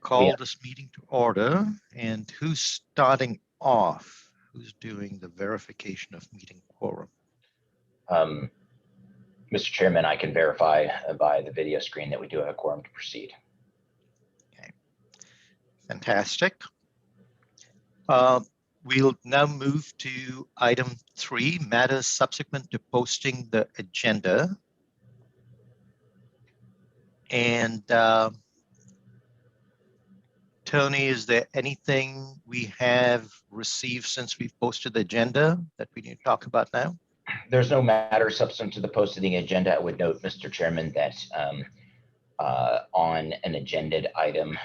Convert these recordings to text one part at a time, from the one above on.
call this meeting to order. And who's starting off? Who's doing the verification of meeting quorum? Mr. Chairman, I can verify by the video screen that we do have a quorum to proceed. Okay, fantastic. We'll now move to item 3, matters subsequent to posting the agenda. And Tony, is there anything we have received since we've posted the agenda that we need to talk about now? There's no matter subsequent to the posting agenda. I would note, Mr. Chairman, that on an agenda item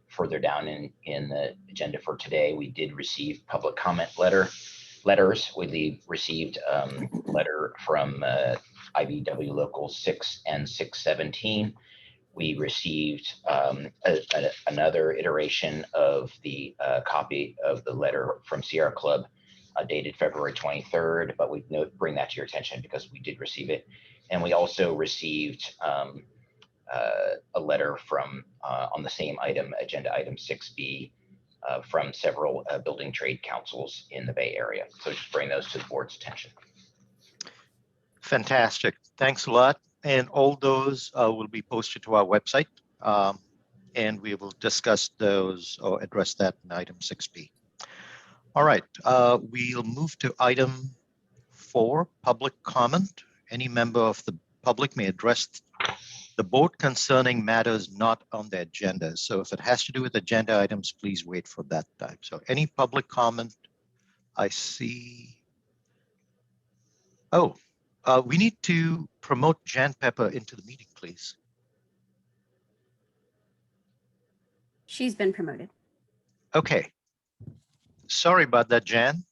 further down in the agenda for today, we did receive public comment letters. We received a letter from IBW Local 6 and 617. We received another iteration of the copy of the letter from Sierra Club dated February 23rd, but we bring that to your attention because we did receive it. And we also received a letter from on the same item, agenda item 6B, from several building trade councils in the Bay Area. So just bring those to the board's attention. Fantastic. Thanks a lot. And all those will be posted to our website, and we will discuss those or address that in item 6B. All right, we'll move to item 4, public comment. Any member of the public may address the board concerning matters not on the agenda. So if it has to do with agenda items, please wait for that time. So any public comment? I see. Oh, we need to promote Jan Pepper into the meeting, please. She's been promoted. Okay. Sorry about that, Jan.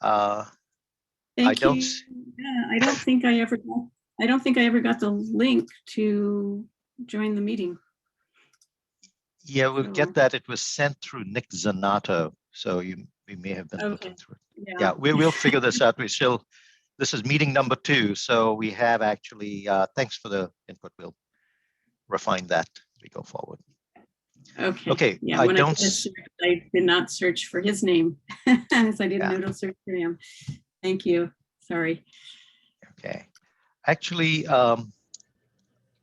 Thank you. Yeah, I don't think I ever got the link to join the meeting. Yeah, we'll get that. It was sent through Nick Zanato, so we may have been looking through it. Yeah, we'll figure this out. This is meeting number 2, so we have actually. Thanks for the input. We'll refine that as we go forward. Okay. Yeah, I did not search for his name, so I didn't know to search for him. Thank you. Sorry. Okay. Actually,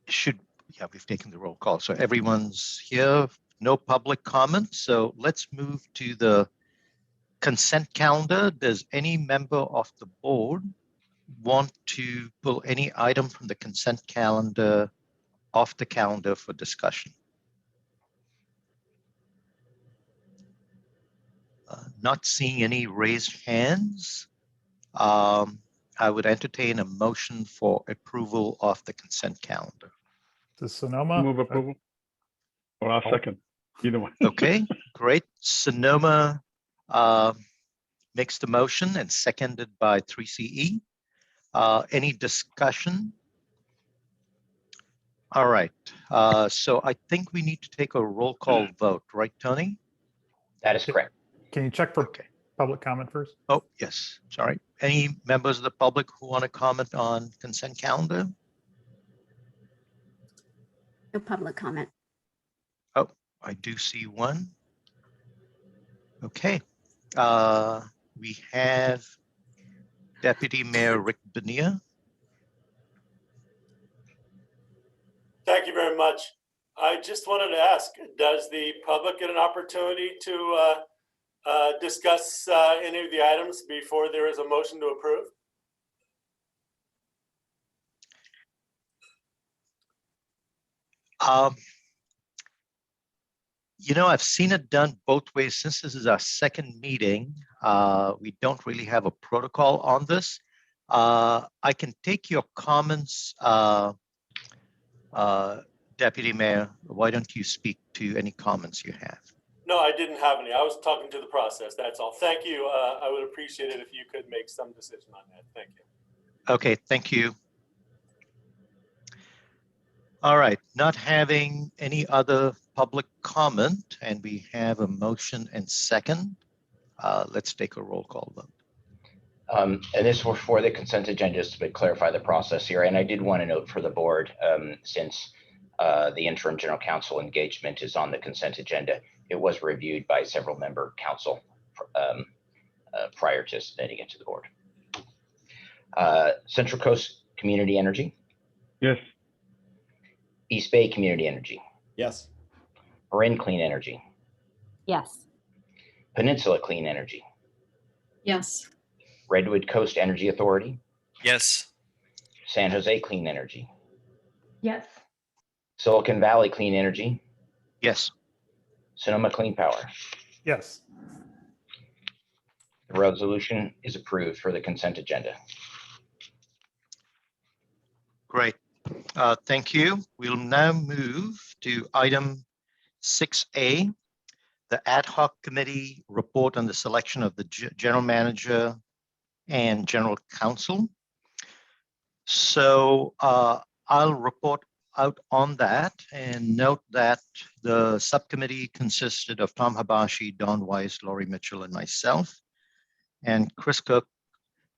we've taken the roll call. So everyone's here, no public comments. So let's move to the consent calendar. Does any member of the board want to pull any item from the consent calendar off the calendar for discussion? Not seeing any raised hands. I would entertain a motion for approval of the consent calendar. Sonoma? Move approval. Or I'll second. Either one. Okay, great. Sonoma makes the motion and seconded by 3CE. Any discussion? All right. So I think we need to take a roll call vote, right, Tony? That is correct. Can you check for public comment first? Oh, yes. Sorry. Any members of the public who want to comment on consent calendar? No public comment. Oh, I do see one. Okay. We have Deputy Mayor Rick Bonilla. Thank you very much. I just wanted to ask, does the public get an opportunity to discuss any of the items before there is a motion to approve? I've seen it done both ways. Since this is our second meeting, we don't really have a protocol on this. I can take your comments, Deputy Mayor. Why don't you speak to any comments you have? No, I didn't have any. I was talking to the process. That's all. Thank you. I would appreciate it if you could make some decision on that. Thank you. Okay, thank you. All right, not having any other public comment, and we have a motion and second. Let's take a roll call vote. And this was for the consent agenda, just to clarify the process here. And I did want to note for the board, since The interim general counsel engagement is on the consent agenda. It was reviewed by several member council prior to submitting it to the board. Central Coast Community Energy, Yes. East Bay Community Energy, Yes. Marin Clean Energy, Yes. Peninsula Clean Energy, Yes. Redwood Coast Energy Authority, Yes. San Jose Clean Energy, Yes. Silicon Valley Clean Energy, Yes. Sonoma Clean Power. Yes. The resolution is approved for the consent agenda. Great. Thank you. We'll now move to item 6A, the ad hoc committee report on the selection of the general manager and general counsel. So I'll report out on that and note that the subcommittee consisted of Tom Habashi, Don Weiss, Laurie Mitchell, and myself. And Chris Cook.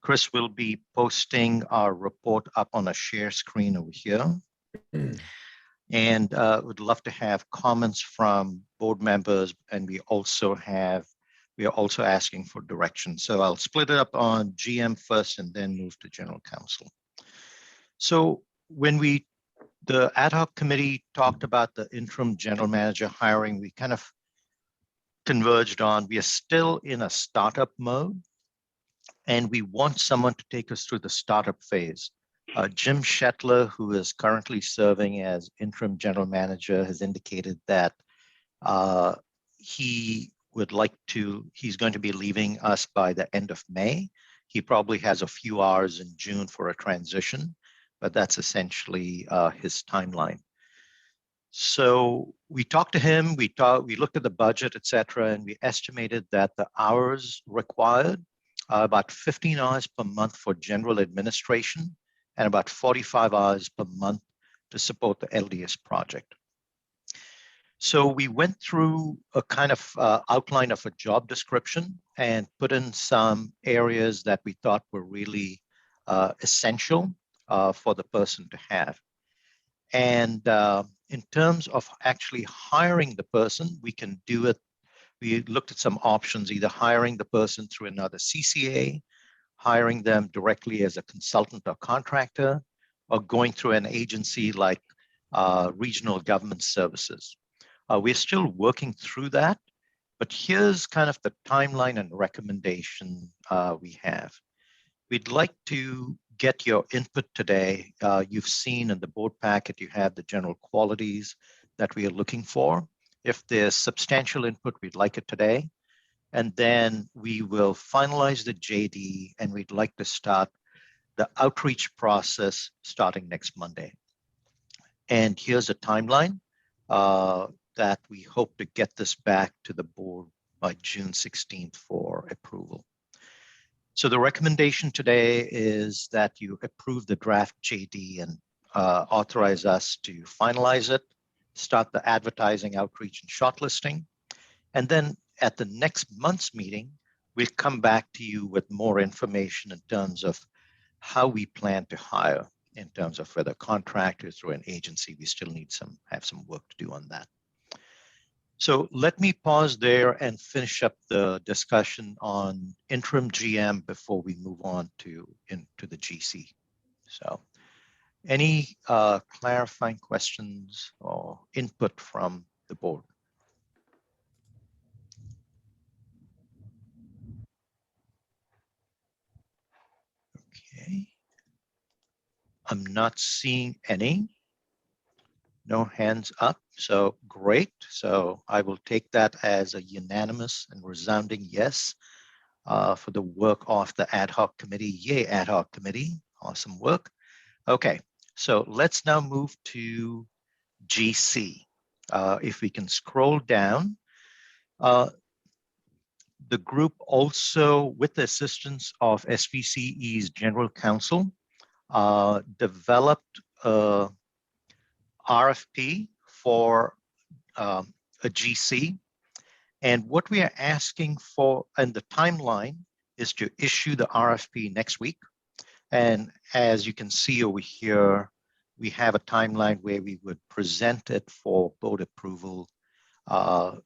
Chris will be posting our report up on a share screen over here. And would love to have comments from board members, and we are also asking for direction. So I'll split it up on GM first and then move to general counsel. So when the ad hoc committee talked about the interim general manager hiring, we kind of converged on, we are still in a startup mode, and we want someone to take us through the startup phase. Jim Shetler, who is currently serving as interim general manager, has indicated that he's going to be leaving us by the end of May. He probably has a few hours in June for a transition, but that's essentially his timeline. So we talked to him, we looked at the budget, et cetera, and we estimated that the hours required about 15 hours per month for general administration and about 45 hours per month to support the LDS project. So we went through a kind of outline of a job description and put in some areas that we thought were really essential for the person to have. And in terms of actually hiring the person, we can do it. We looked at some options, either hiring the person through another CCA, hiring them directly as a consultant or contractor, or going through an agency like Regional Government Services. We're still working through that, but here's kind of the timeline and recommendation we have. We'd like to get your input today. You've seen in the board packet, you have the general qualities that we are looking for. If there's substantial input, we'd like it today. And then we will finalize the JD, and we'd like to start the outreach process starting next Monday. And here's a timeline that we hope to get this back to the board by June 16th for approval. So the recommendation today is that you approve the draft JD and authorize us to finalize it, start the advertising, outreach, and shortlisting. And then at the next month's meeting, we'll come back to you with more information in terms of how we plan to hire, in terms of whether contractors or an agency. We still need have some work to do on that. So let me pause there and finish up the discussion on interim GM before we move on into the GC. So any clarifying questions or input from the board? Okay. I'm not seeing any. No hands up, so great. So I will take that as a unanimous and resounding yes for the work of the ad hoc committee. Yay, ad hoc committee, awesome work. Okay, so let's now move to GC. If we can scroll down, the group also, with the assistance of SVCE's general counsel, developed a RFP for a GC. And what we are asking for, and the timeline is to issue the RFP next week. And as you can see over here, we have a timeline where we would present it for board approval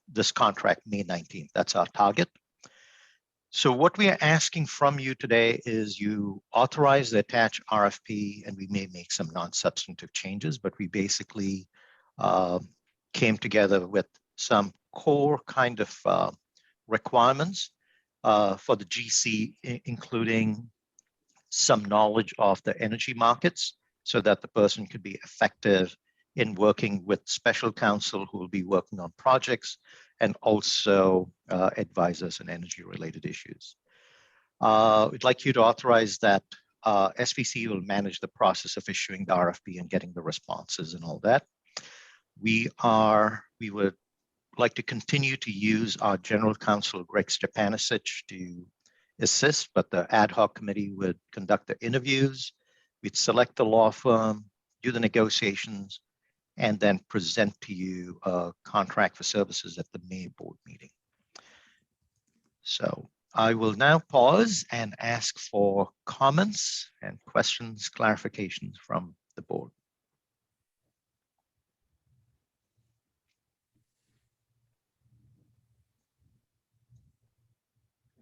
this contract May 19th. That's our target. So what we are asking from you today is you authorize the attached RFP, and we may make some non-substantive changes, but we basically came together with some core kind of requirements for the GC, including some knowledge of the energy markets so that the person could be effective in working with special counsel who will be working on projects and also advisors on energy related issues. We'd like you to authorize that SVC will manage the process of issuing the RFP and getting the responses and all that. We would like to continue to use our general counsel, Greg Stepanisic, to assist, but the ad hoc committee would conduct the interviews. We'd select the law firm, do the negotiations, and then present to you a contract for services at the May board meeting. So I will now pause and ask for comments and questions, clarifications from the board.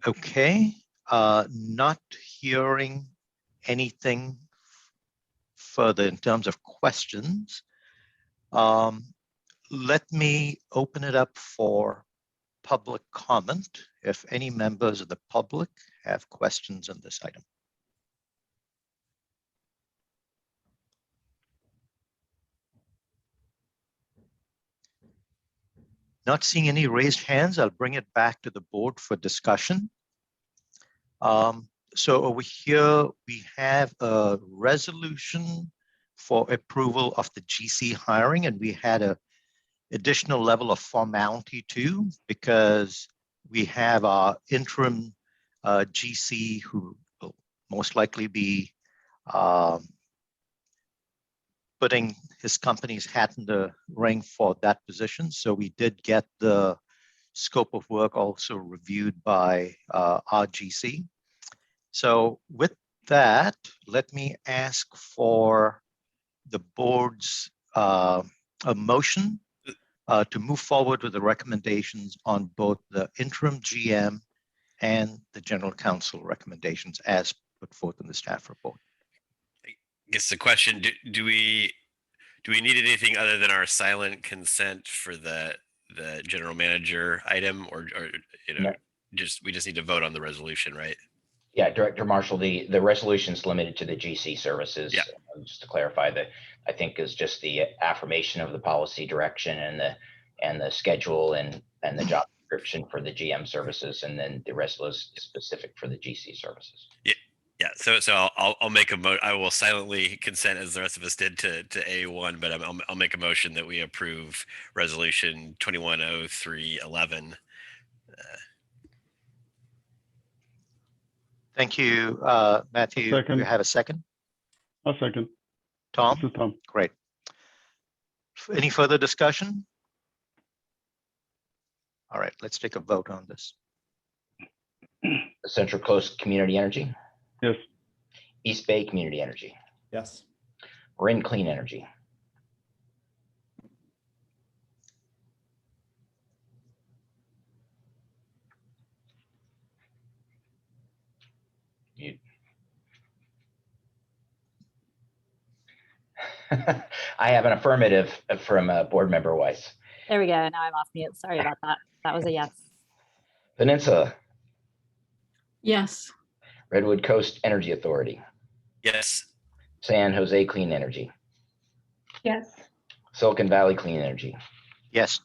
Okay, not hearing anything further in terms of questions. Let me open it up for public comment if any members of the public have questions on this item. Not seeing any raised hands, I'll bring it back to the board for discussion. So over here, we have a resolution for approval of the GC hiring, and we had an additional level of formality too, because we have our interim GC who will most likely be putting his company's hat in the ring for that position. So we did get the scope of work also reviewed by our GC. So with that, let me ask for the board's a motion to move forward with the recommendations on both the interim GM and the general counsel recommendations as put forth in the staff report. I guess the question, do we need anything other than our silent consent for the general manager item, or you know, no. We just need to vote on the resolution, right? Yeah, Director Marshall, the resolution is limited to the GC services. Yeah. Just to clarify, that I think is just the affirmation of the policy direction and the schedule and the job description for the GM services, and then the rest was specific for the GC services. Yeah. So I'll make I will silently consent, as the rest of us did, to A1, but I'll make a motion that we approve resolution 210311. Thank you, Matthew. Second. You have a second? I'll second. Tom? This is Tom. Great. Any further discussion? All right, let's take a vote on this. Central Coast Community Energy, Yes. East Bay Community Energy, Yes. Marin Clean Energy, I have an affirmative from board member Weiss. There we go. Now I'm off mute. Sorry about that. That was a yes. Peninsula, Yes. Redwood Coast Energy Authority, Yes. San Jose Clean Energy, Yes. Silicon Valley Clean Energy, Yes.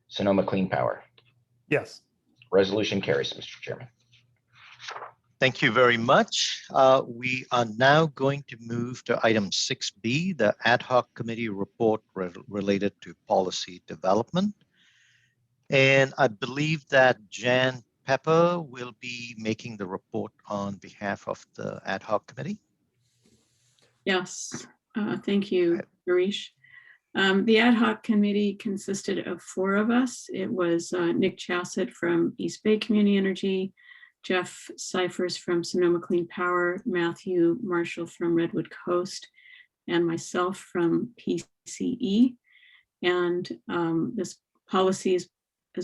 Sonoma Clean Power. Yes. Resolution carries, Mr. Chairman. Thank you very much. We are now going to move to item 6B, the ad hoc committee report related to policy development. And I believe that Jan Pepper will be making the report on behalf of the ad hoc committee. Yes. Thank you, Harish. The ad hoc committee consisted of 4 of us. It was Nick Chassett from East Bay Community Energy, Jeff Cyphers from Sonoma Clean Power, Matthew Marshall from Redwood Coast, and myself from PCE. And this policy is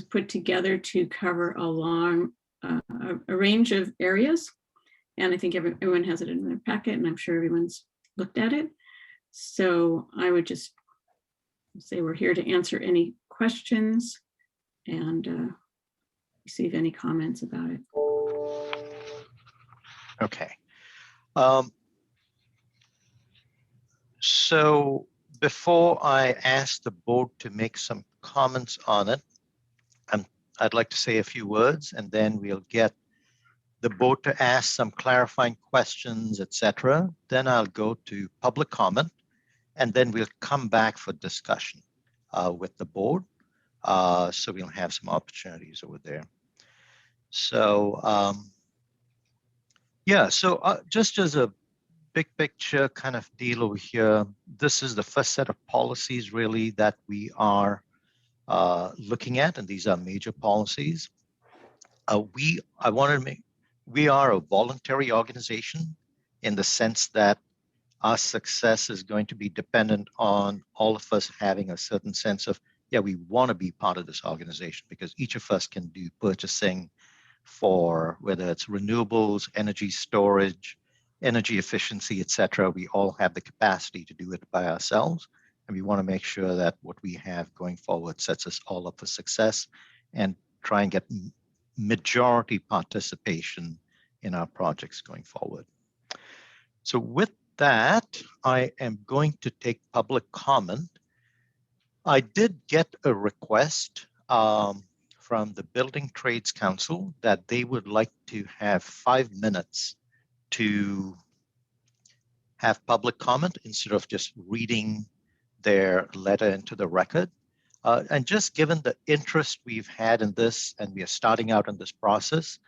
put together to cover a range of areas. And I think everyone has it in their packet, and I'm sure everyone's looked at it. So I would just say we're here to answer any questions and receive any comments about it. Okay. So before I ask the board to make some comments on it, I'd like to say a few words, and then we'll get the board to ask some clarifying questions, etc. Then I'll go to public comment, and then we'll come back for discussion with the board. So we'll have some opportunities over there. So yeah, so just as a big picture kind of deal over here, this is the first set of policies really that we are looking at, and these are major policies. We are a voluntary organization in the sense that our success is going to be dependent on all of us having a certain sense of, yeah, we want to be part of this organization, because each of us can do purchasing for whether it's renewables, energy storage, energy efficiency, etc. We all have the capacity to do it by ourselves. And we want to make sure that what we have going forward sets us all up for success and try and get majority participation in our projects going forward. So with that, I am going to take public comment. I did get a request from the Building Trades Council that they would like to have 5 minutes to have public comment instead of just reading their letter into the record. And just given the interest we've had in this, and we are starting out in this process,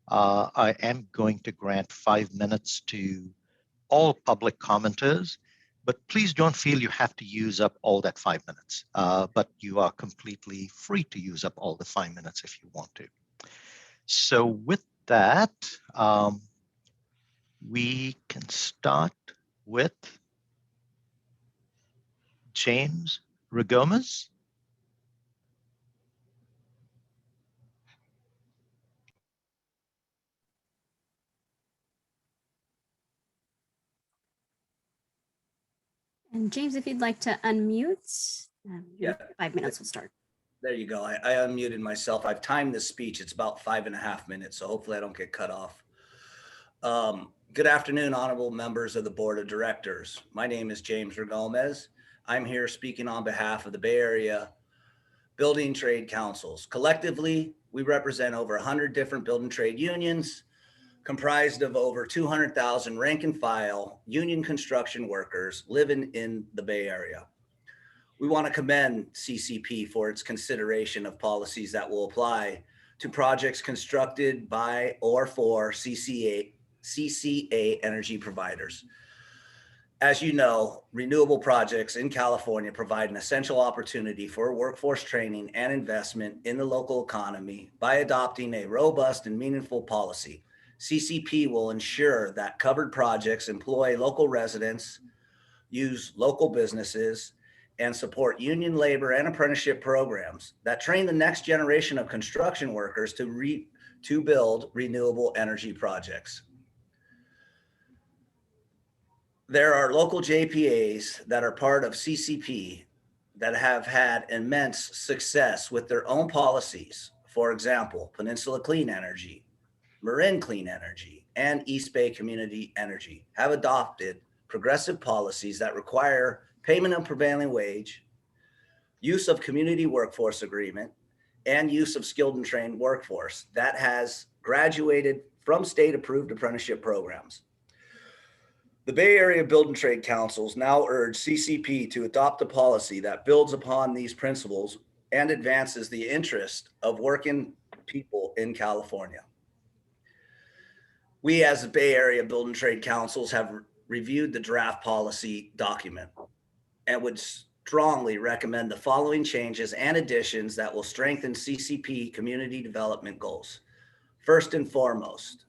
I am going to grant 5 minutes to all public commenters, but please don't feel you have to use up all that 5 minutes, but you are completely free to use up all the 5 minutes if you want to. So with that, we can start with James Regomez. And James, if you'd like to unmute, Yeah. 5 minutes will start. There you go. I unmuted myself. I've timed this speech. It's about 5.5 minutes, so hopefully I don't get cut off. Good afternoon, honorable members of the Board of Directors. My name is James Regomez. I'm here speaking on behalf of the Bay Area Building Trade Councils. Collectively, we represent over 100 different building trade unions, comprised of over 200,000 rank and file union construction workers living in the Bay Area. We want to commend CCP for its consideration of policies that will apply to projects constructed by or for CCA energy providers. As you know, renewable projects in California provide an essential opportunity for workforce training and investment in the local economy. By adopting a robust and meaningful policy, CCP will ensure that covered projects employ local residents, use local businesses, and support union labor and apprenticeship programs that train the next generation of construction workers to build renewable energy projects. There are local JPAs that are part of CCP that have had immense success with their own policies. For example, Peninsula Clean Energy, Marin Clean Energy, and East Bay Community Energy have adopted progressive policies that require payment of prevailing wage, use of community workforce agreement, and use of skilled and trained workforce that has graduated from state-approved apprenticeship programs. The Bay Area Building Trade Councils now urge CCP to adopt a policy that builds upon these principles and advances the interest of working people in California. We, as the Bay Area Building Trade Councils, have reviewed the draft policy document and would strongly recommend the following changes and additions that will strengthen CCP community development goals. First and foremost,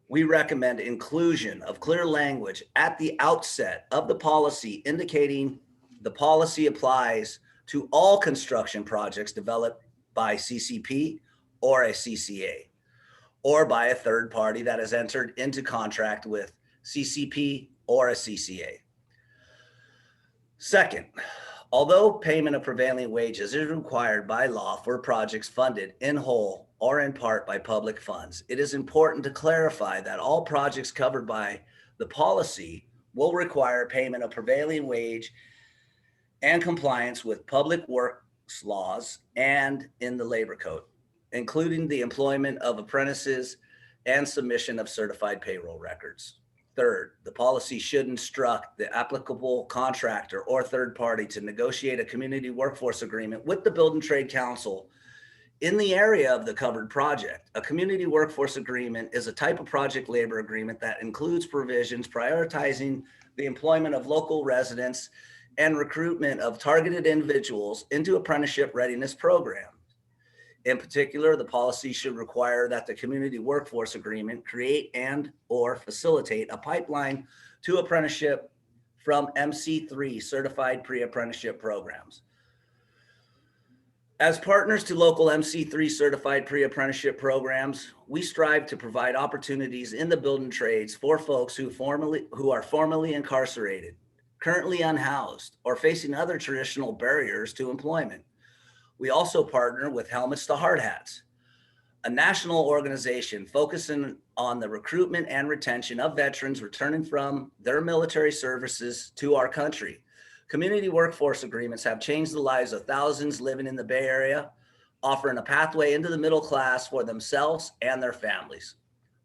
we recommend inclusion of clear language at the outset of the policy indicating the policy applies to all construction projects developed by CCP or a CCA, or by a third party that has entered into contract with CCP or a CCA. Second, although payment of prevailing wages is required by law for projects funded in whole or in part by public funds, it is important to clarify that all projects covered by the policy will require payment of prevailing wage and compliance with public works laws and in the labor code, including the employment of apprentices and submission of certified payroll records. Third, the policy should instruct the applicable contractor or third party to negotiate a community workforce agreement with the Building Trade Council in the area of the covered project. A community workforce agreement is a type of project labor agreement that includes provisions prioritizing the employment of local residents and recruitment of targeted individuals into apprenticeship readiness programs. In particular, the policy should require that the community workforce agreement create and or facilitate a pipeline to apprenticeship from MC3 certified pre-apprenticeship programs. As partners to local MC3 certified pre-apprenticeship programs, we strive to provide opportunities in the building trades for folks who are formerly incarcerated, currently unhoused, or facing other traditional barriers to employment. We also partner with Helmets to Hard Hats, a national organization focusing on the recruitment and retention of veterans returning from their military services to our country. Community workforce agreements have changed the lives of thousands living in the Bay Area, offering a pathway into the middle class for themselves and their families.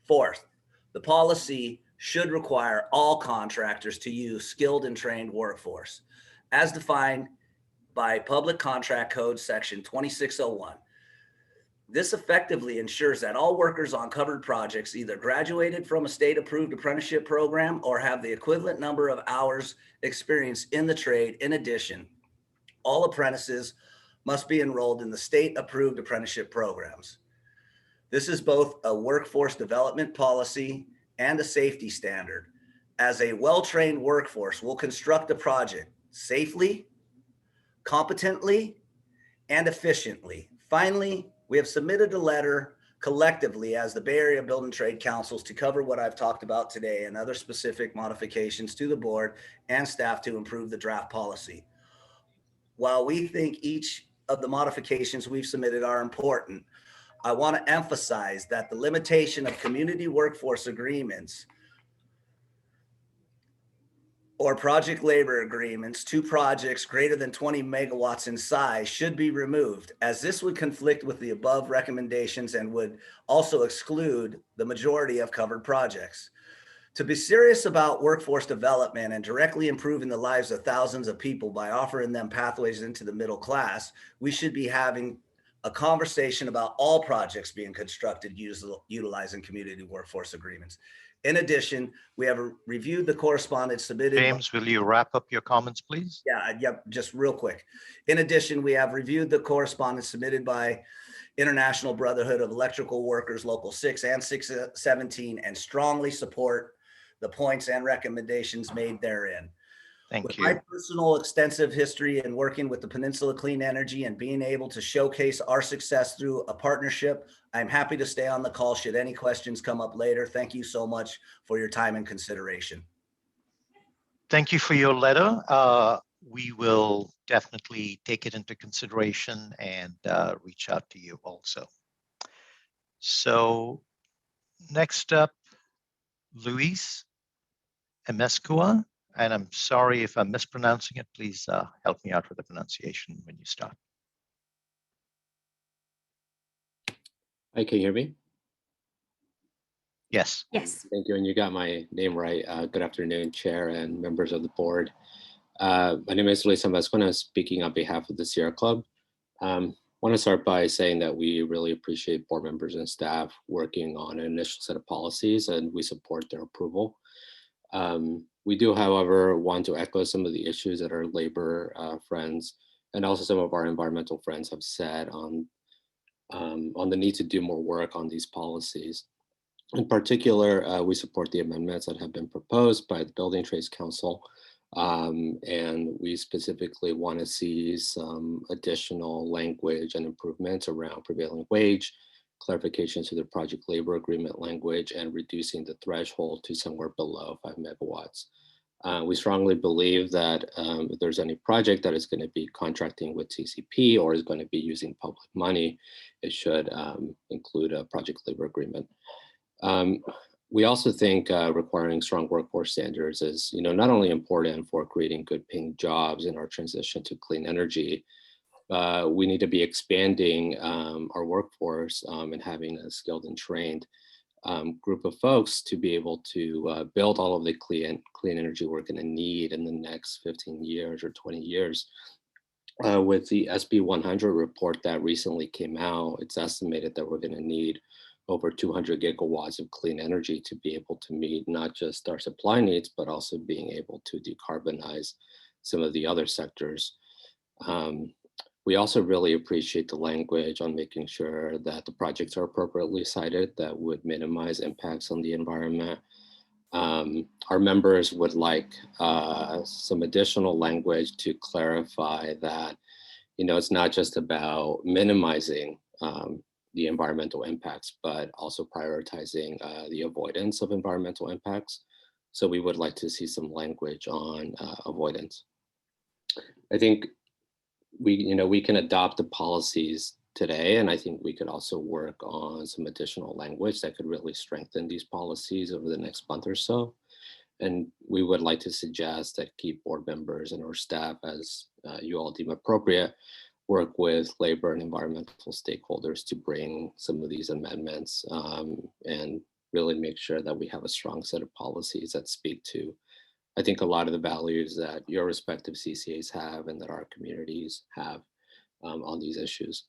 Fourth, the policy should require all contractors to use skilled and trained workforce, as defined by Public Contract Code Section 2601. This effectively ensures that all workers on covered projects either graduated from a state-approved apprenticeship program or have the equivalent number of hours experience in the trade. In addition, all apprentices must be enrolled in the state-approved apprenticeship programs. This is both a workforce development policy and a safety standard, as a well-trained workforce will construct a project safely, competently, and efficiently. Finally, we have submitted a letter collectively as the Bay Area Building Trade Councils to cover what I've talked about today and other specific modifications to the board and staff to improve the draft policy. While we think each of the modifications we've submitted are important, I want to emphasize that the limitation of community workforce agreements or project labor agreements to projects greater than 20 megawatts in size should be removed, as this would conflict with the above recommendations and would also exclude the majority of covered projects. To be serious about workforce development and directly improving the lives of thousands of people by offering them pathways into the middle class, we should be having a conversation about all projects being constructed utilizing community workforce agreements. In addition, we have reviewed the correspondence submitted. James, will you wrap up your comments, please? Yeah, just real quick. In addition, we have reviewed the correspondence submitted by International Brotherhood of Electrical Workers Local 6 and 617 and strongly support the points and recommendations made therein. Thank you. My personal extensive history in working with the Peninsula Clean Energy and being able to showcase our success through a partnership, I'm happy to stay on the call should any questions come up later. Thank you so much for your time and consideration. Thank you for your letter. We will definitely take it into consideration and reach out to you also. So next up, Luis Emescua. And I'm sorry if I'm mispronouncing it. Please help me out with the pronunciation when you start. Hi, can you hear me? Yes. Yes. Thank you. And you got my name right. Good afternoon, Chair and members of the board. My name is Luis Emescua. I'm speaking on behalf of the Sierra Club. I want to start by saying that we really appreciate board members and staff working on an initial set of policies, and we support their approval. We do, however, want to echo some of the issues that our labor friends and also some of our environmental friends have said on the need to do more work on these policies. In particular, we support the amendments that have been proposed by the Building Trades Council. And we specifically want to see some additional language and improvements around prevailing wage, clarification to the project labor agreement language, and reducing the threshold to somewhere below 5 megawatts. We strongly believe that if there's any project that is going to be contracting with CCP or is going to be using public money, it should include a project labor agreement. We also think requiring strong workforce standards is, not only important for creating good paying jobs in our transition to clean energy, we need to be expanding our workforce and having a skilled and trained group of folks to be able to build all of the clean energy we're going to need in the next 15 years or 20 years. With the SB 100 report that recently came out, it's estimated that we're going to need over 200 gigawatts of clean energy to be able to meet not just our supply needs, but also being able to decarbonize some of the other sectors. We also really appreciate the language on making sure that the projects are appropriately cited that would minimize impacts on the environment. Our members would like some additional language to clarify that, it's not just about minimizing the environmental impacts, but also prioritizing the avoidance of environmental impacts. So we would like to see some language on avoidance. I think we can adopt the policies today, and I think we could also work on some additional language that could really strengthen these policies over the next month or so. And we would like to suggest that key board members and our staff, as you all deem appropriate, work with labor and environmental stakeholders to bring some of these amendments and really make sure that we have a strong set of policies that speak to, I think, a lot of the values that your respective CCAs have and that our communities have on these issues.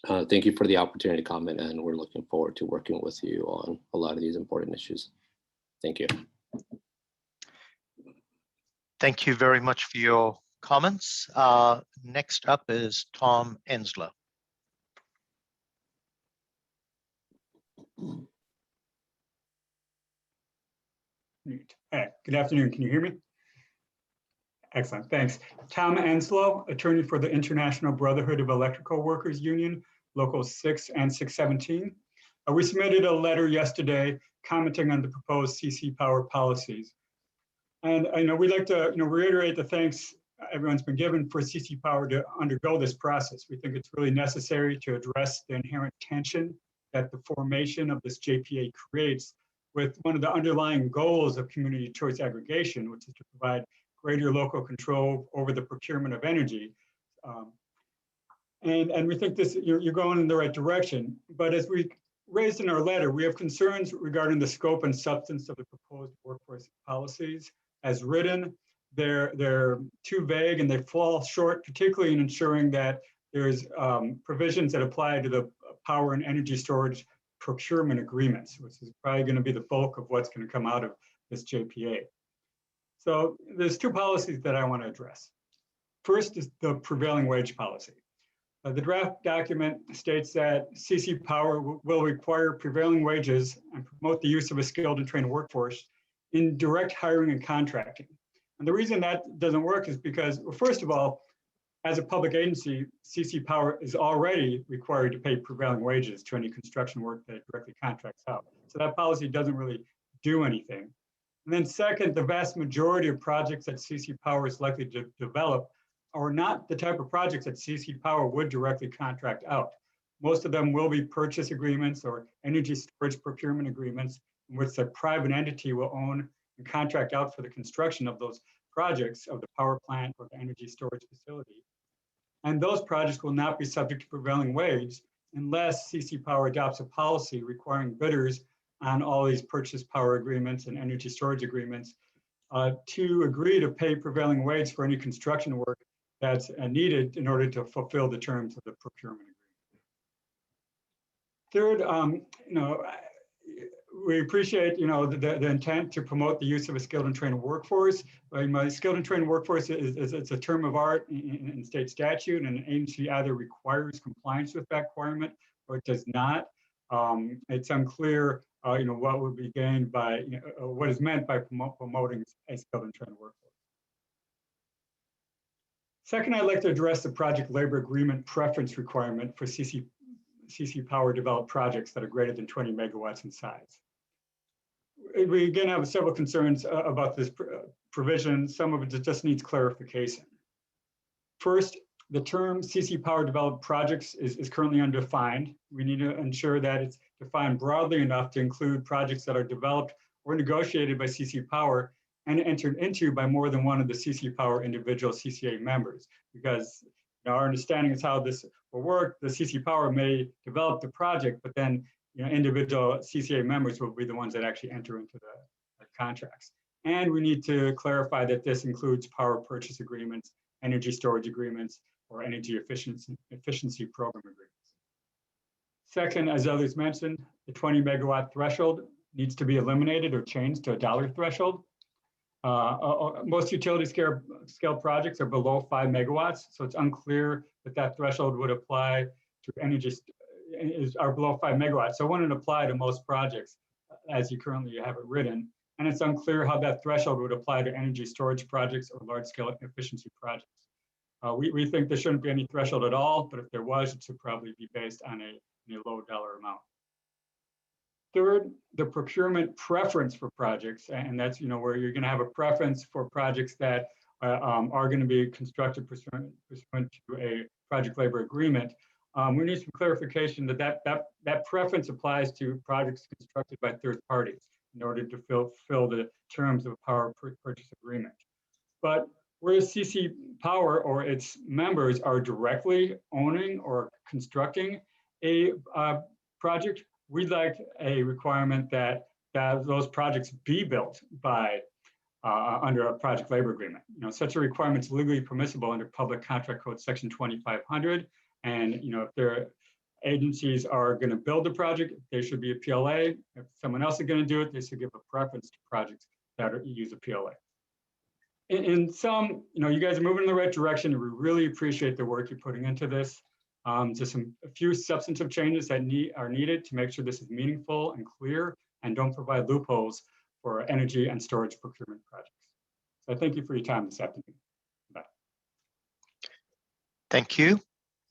Thank you for the opportunity to comment, and we're looking forward to working with you on a lot of these important issues. Thank you. Thank you very much for your comments. Next up is Tom Ensler. Hey, good afternoon. Can you hear me? Excellent, thanks. Tom Enslow, attorney for the International Brotherhood of Electrical Workers Union, Local 6 and 617. We submitted a letter yesterday commenting on the proposed CC Power policies. And I know we'd like to reiterate the thanks everyone's been given for CC Power to undergo this process. We think it's really necessary to address the inherent tension that the formation of this JPA creates with one of the underlying goals of community choice aggregation, which is to provide greater local control over the procurement of energy. And we think this, you're going in the right direction. But as we raised in our letter, we have concerns regarding the scope and substance of the proposed workforce policies. As written, they're too vague and they fall short, particularly in ensuring that there's provisions that apply to the power and energy storage procurement agreements, which is probably going to be the bulk of what's going to come out of this JPA. So there's two policies that I want to address. First is the prevailing wage policy. The draft document states that CC Power will require prevailing wages and promote the use of a skilled and trained workforce in direct hiring and contracting. And the reason that doesn't work is because, well, first of all, as a public agency, CC Power is already required to pay prevailing wages to any construction work that it directly contracts out. So that policy doesn't really do anything. And then second, the vast majority of projects that CC Power is likely to develop are not the type of projects that CC Power would directly contract out. Most of them will be purchase agreements or energy storage procurement agreements in which the private entity will own and contract out for the construction of those projects of the power plant or the energy storage facility. And those projects will not be subject to prevailing wage unless CC Power adopts a policy requiring bidders on all these purchase power agreements and energy storage agreements to agree to pay prevailing wage for any construction work that's needed in order to fulfill the terms of the procurement agreement. Third, we appreciate the intent to promote the use of a skilled and trained workforce. My skilled and trained workforce is a term of art in state statute, and an agency either requires compliance with that requirement or it does not. It's unclear, what would be gained by, what is meant by promoting a skilled and trained workforce. Second, I'd like to address the project labor agreement preference requirement for CC Power developed projects that are greater than 20 megawatts in size. We again have several concerns about this provision. Some of it just needs clarification. First, the term CC Power developed projects is currently undefined. We need to ensure that it's defined broadly enough to include projects that are developed or negotiated by CC Power and entered into by more than one of the CC Power individual CCA members. Because our understanding is how this will work. The CC Power may develop the project, but then individual CCA members will be the ones that actually enter into the contracts. And we need to clarify that this includes power purchase agreements, energy storage agreements, or energy efficiency program agreements. Second, as others mentioned, the 20 megawatt threshold needs to be eliminated or changed to a dollar threshold. Most utility scale projects are below 5 megawatts, so it's unclear that threshold would apply to energy are below 5 megawatts. So it wouldn't apply to most projects as you currently have it written. And it's unclear how that threshold would apply to energy storage projects or large scale efficiency projects. We think there shouldn't be any threshold at all, but if there was, it should probably be based on a low dollar amount. Third, the procurement preference for projects, and that's where you're going to have a preference for projects that are going to be constructed pursuant to a project labor agreement. We need some clarification that preference applies to projects constructed by third parties in order to fulfill the terms of a power purchase agreement. But whereas CC Power or its members are directly owning or constructing a project, we'd like a requirement that those projects be built by under a project labor agreement. Such a requirement is legally permissible under Public Contract Code Section 2500. And if their agencies are going to build the project, there should be a PLA. If someone else is going to do it, they should give a preference to projects that use a PLA. In sum, you guys are moving in the right direction. We really appreciate the work you're putting into this. Just a few substantive changes that are needed to make sure this is meaningful and clear and don't provide loopholes for energy and storage procurement projects. So thank you for your time this afternoon. Bye. Thank you.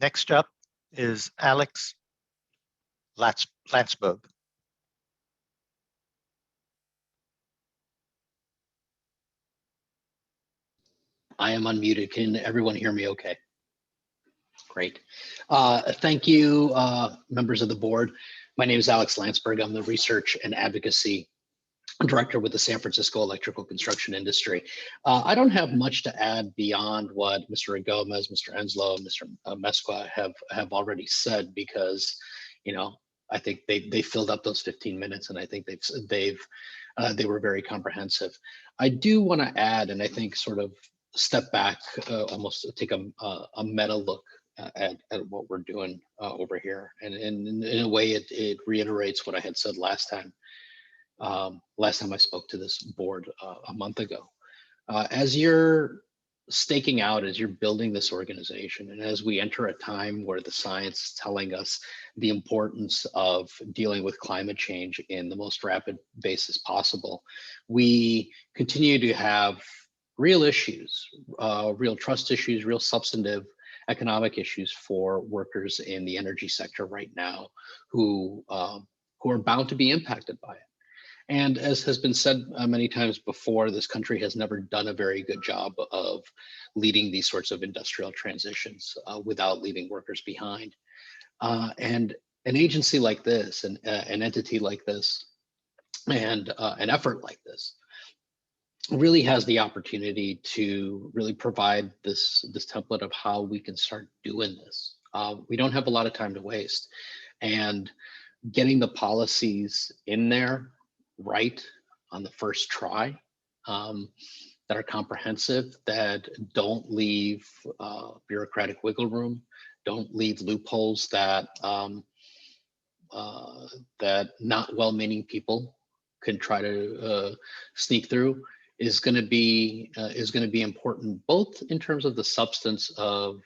Next up is Alex Landsberg. I am unmuted. Can everyone hear me okay? Great. Thank you, members of the board. My name is Alex Landsberg. I'm the Research and Advocacy Director with the San Francisco electrical construction industry. I don't have much to add beyond what Mr. Gomez, Mr. Enslow, Mr. Mesqua have already said, because I think they filled up those 15 minutes, and I think they were very comprehensive. I do want to add, and I think sort of step back, almost take a meta look at what we're doing over here, and in a way it reiterates what I had said last time I spoke to this board a month ago. As you're staking out, as you're building this organization, and as we enter a time where the science is telling us the importance of dealing with climate change in the most rapid basis possible, we continue to have real issues, real trust issues, real substantive economic issues for workers in the energy sector right now who are bound to be impacted by it. And as has been said many times before, this country has never done a very good job of leading these sorts of industrial transitions without leaving workers behind. And an agency like this, an entity like this, and an effort like this really has the opportunity to really provide this template of how we can start doing this. We don't have a lot of time to waste, and getting the policies in there right on the first try, that are comprehensive, that don't leave bureaucratic wiggle room, don't leave loopholes that that not well-meaning people can try to sneak through, is going to be important, both in terms of the substance of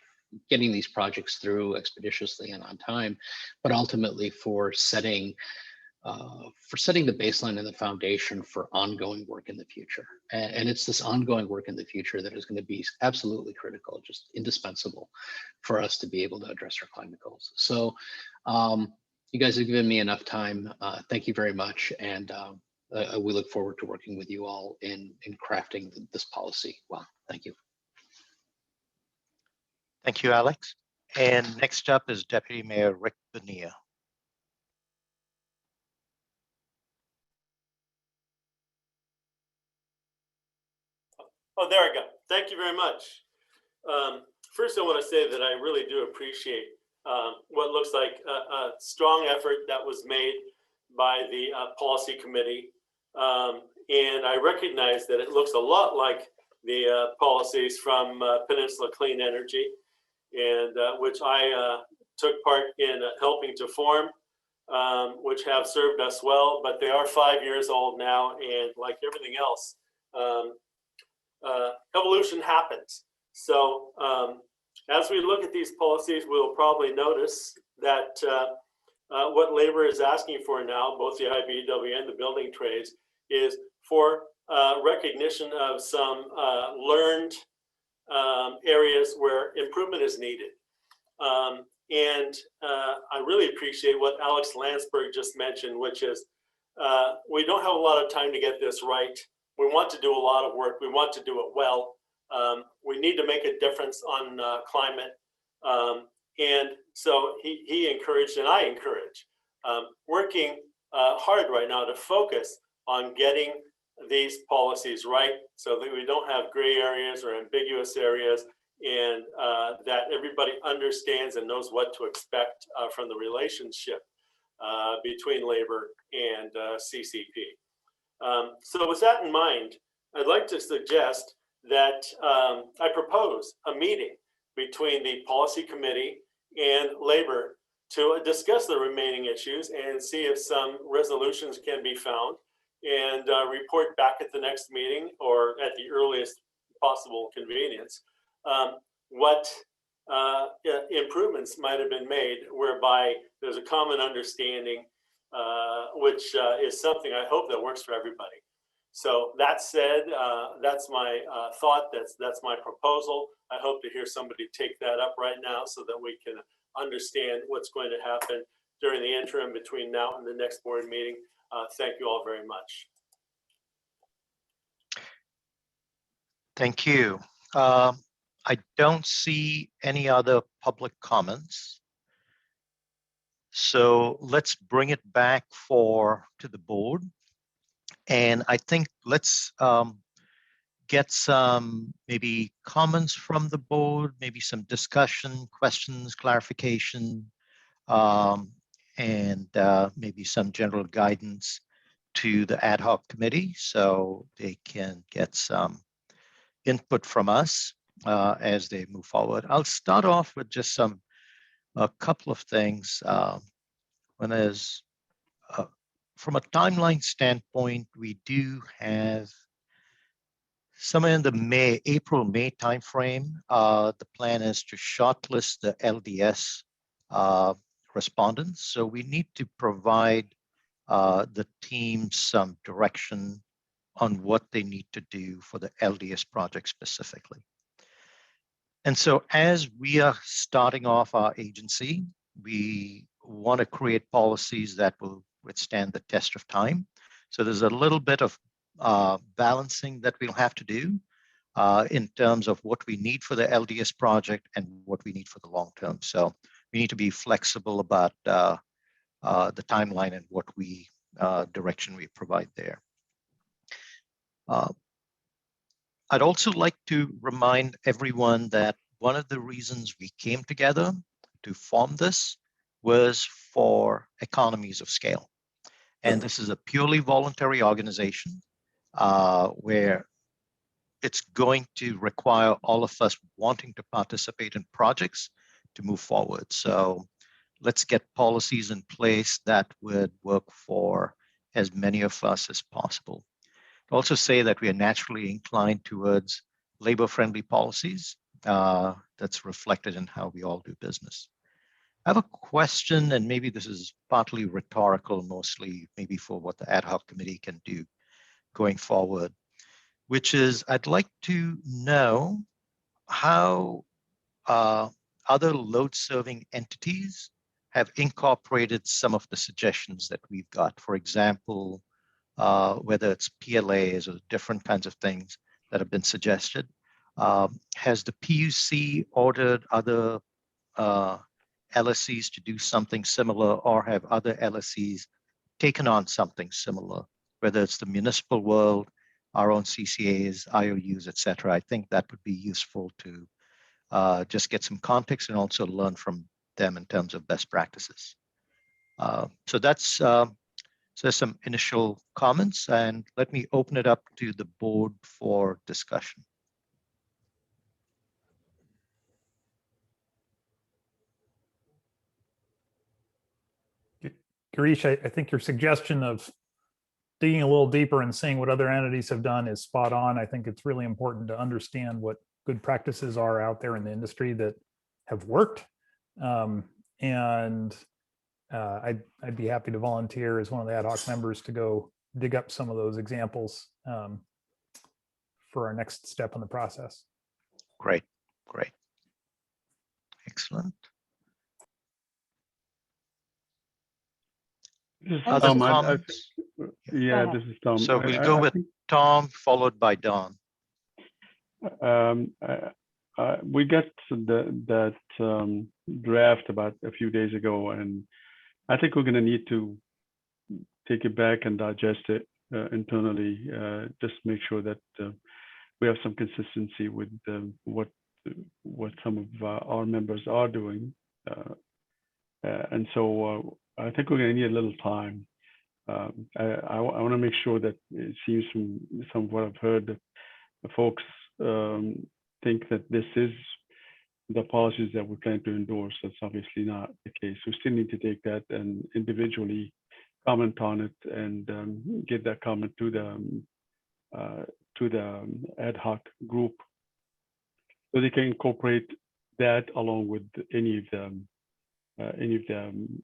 getting these projects through expeditiously and on time, but ultimately for setting the baseline and the foundation for ongoing work in the future. And it's this ongoing work in the future that is going to be absolutely critical, just indispensable for us to be able to address our climate goals. So you guys have given me enough time. Thank you very much. And we look forward to working with you all in crafting this policy. Well, thank you. Thank you, Alex. And next up is Deputy Mayor Rick Bonilla. Oh, there I go. Thank you very much. First, I want to say that I really do appreciate what looks like a strong effort that was made by the policy committee. And I recognize that it looks a lot like the policies from Peninsula Clean Energy, and which I took part in helping to form, which have served us well, but they are 5 years old now, and like everything else, evolution happens. So as we look at these policies, we'll probably notice that what labor is asking for now, both the IBEW and the building trades, is for recognition of some learned areas where improvement is needed. And I really appreciate what Alex Landsberg just mentioned, which is we don't have a lot of time to get this right. We want to do a lot of work. We want to do it well. We need to make a difference on climate. And so he encouraged, and I encourage, working hard right now to focus on getting these policies right so that we don't have gray areas or ambiguous areas, and that everybody understands and knows what to expect from the relationship between labor and CCP. So with that in mind, I'd like to suggest that I propose a meeting between the policy committee and labor to discuss the remaining issues and see if some resolutions can be found, and report back at the next meeting or at the earliest possible convenience what improvements might have been made whereby there's a common understanding, which is something I hope that works for everybody. So that said, that's my thought, that's my proposal. I hope to hear somebody take that up right now so that we can understand what's going to happen during the interim between now and the next board meeting. Thank you all very much. Thank you. I don't see any other public comments. So let's bring it back to the board. And I think let's get some maybe comments from the board, maybe some discussion, questions, clarification, and maybe some general guidance to the ad hoc committee so they can get some input from us as they move forward. I'll start off with just a couple of things. One is, from a timeline standpoint, we do have somewhere in the April-May timeframe. The plan is to shortlist the LDS respondents. So we need to provide the team some direction on what they need to do for the LDS project specifically. And so as we are starting off our agency, we want to create policies that will withstand the test of time. So there's a little bit of balancing that we'll have to do in terms of what we need for the LDS project and what we need for the long term. So we need to be flexible about the timeline and what direction we provide there. I'd also like to remind everyone that one of the reasons we came together to form this was for economies of scale. And this is a purely voluntary organization where it's going to require all of us wanting to participate in projects to move forward. So let's get policies in place that would work for as many of us as possible. Also say that we are naturally inclined towards labor-friendly policies, that's reflected in how we all do business. I have a question, and maybe this is partly rhetorical, mostly maybe for what the ad hoc committee can do going forward, which is I'd like to know how other load-serving entities have incorporated some of the suggestions that we've got. For example, whether it's PLAs or different kinds of things that have been suggested. Has the PUC ordered other LSCs to do something similar, or have other LSCs taken on something similar, whether it's the municipal world, our own CCAs, IOUs, et cetera? I think that would be useful to just get some context and also learn from them in terms of best practices. So that's so there's some initial comments, and let me open it up to the board for discussion. Girish, I think your suggestion of digging a little deeper and seeing what other entities have done is spot on. I think it's really important to understand what good practices are out there in the industry that have worked. I'd be happy to volunteer as one of the ad hoc members to go dig up some of those examples for our next step in the process. Great, great. Excellent. This is Other Tom. comments? Yeah, this is Tom. So we'll go with Tom, followed by Don. We got that draft about a few days ago, and I think we're going to need to take it back and digest it internally, just make sure that we have some consistency with what some of our members are doing. And so I think we're going to need a little time. I want to make sure that it seems from some of what I've heard that the folks think that this is the policies that we plan to endorse. That's obviously not the case. We still need to take that and individually comment on it and get that comment to the ad hoc group, so they can incorporate that along with any of the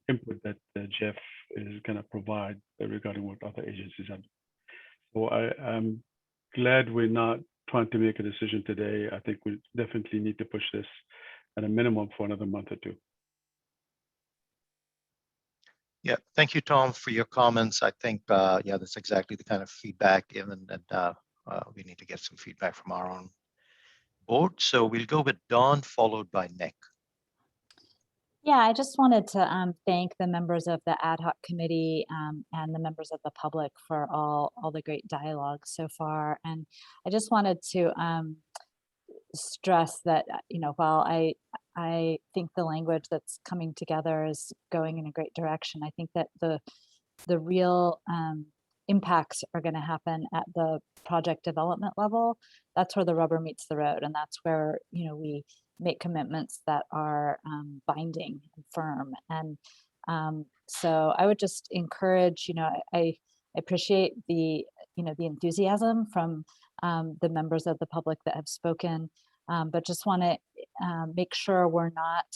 input that Jeff is going to provide regarding what other agencies have. So I'm glad we're not trying to make a decision today. I think we definitely need to push this at a minimum for another month or two. Yeah, thank you, Tom, for your comments. I think, yeah, that's exactly the kind of feedback given that we need to get some feedback from our own board. So we'll go with Don, followed by Nick. Yeah, I just wanted to thank the members of the ad hoc committee and the members of the public for all the great dialogue so far. And I just wanted to stress that, you know, while I think the language that's coming together is going in a great direction, I think that the real impacts are going to happen at the project development level. That's where the rubber meets the road, and that's where, you know, we make commitments that are binding and firm. And so I would just encourage, you know, I appreciate the, you know, the enthusiasm from the members of the public that have spoken, but just want to make sure we're not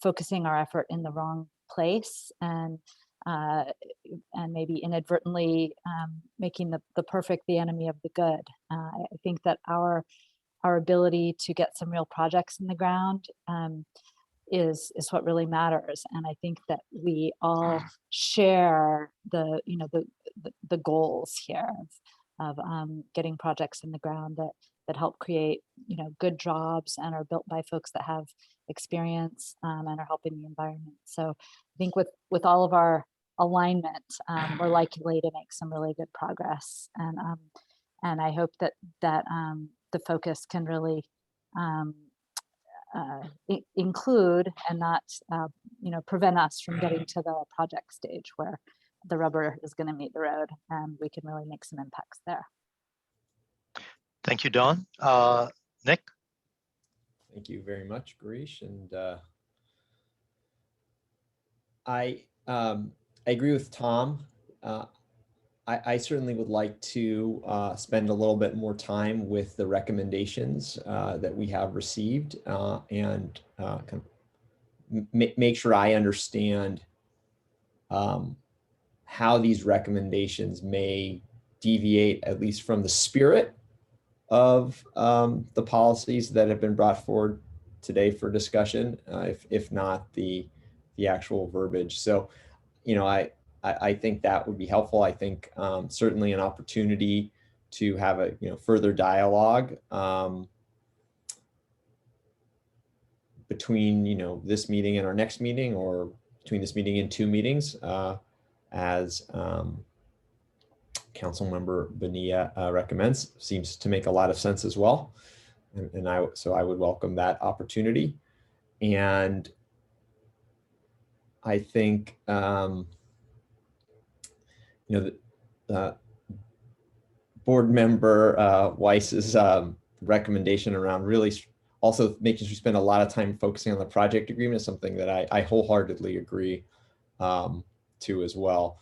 focusing our effort in the wrong place and maybe inadvertently making the perfect the enemy of the good. I think that our ability to get some real projects in the ground is what really matters. And I think that we all share the, you know, the goals here of getting projects in the ground that help create, you know, good jobs and are built by folks that have experience and are helping the environment. So I think with all of our alignment, we're likely to make some really good progress. And I hope that the focus can really include and not, you know, prevent us from getting to the project stage where the rubber is going to meet the road and we can really make some impacts there. Thank you, Don. Nick? Thank you very much, Girish. And I agree with Tom. I certainly would like to spend a little bit more time with the recommendations that we have received and kind of make sure I understand how these recommendations may deviate, at least from the spirit of the policies that have been brought forward today for discussion, if not the actual verbiage. So, you know, I think that would be helpful. I think certainly an opportunity to have a further dialogue between this meeting and our next meeting, or between this meeting and 2 meetings, as Council Member Bonilla recommends, seems to make a lot of sense as well. And so I would welcome that opportunity. And I think Board Member Weiss's recommendation around really also making sure we spend a lot of time focusing on the project agreement is something that I wholeheartedly agree to as well.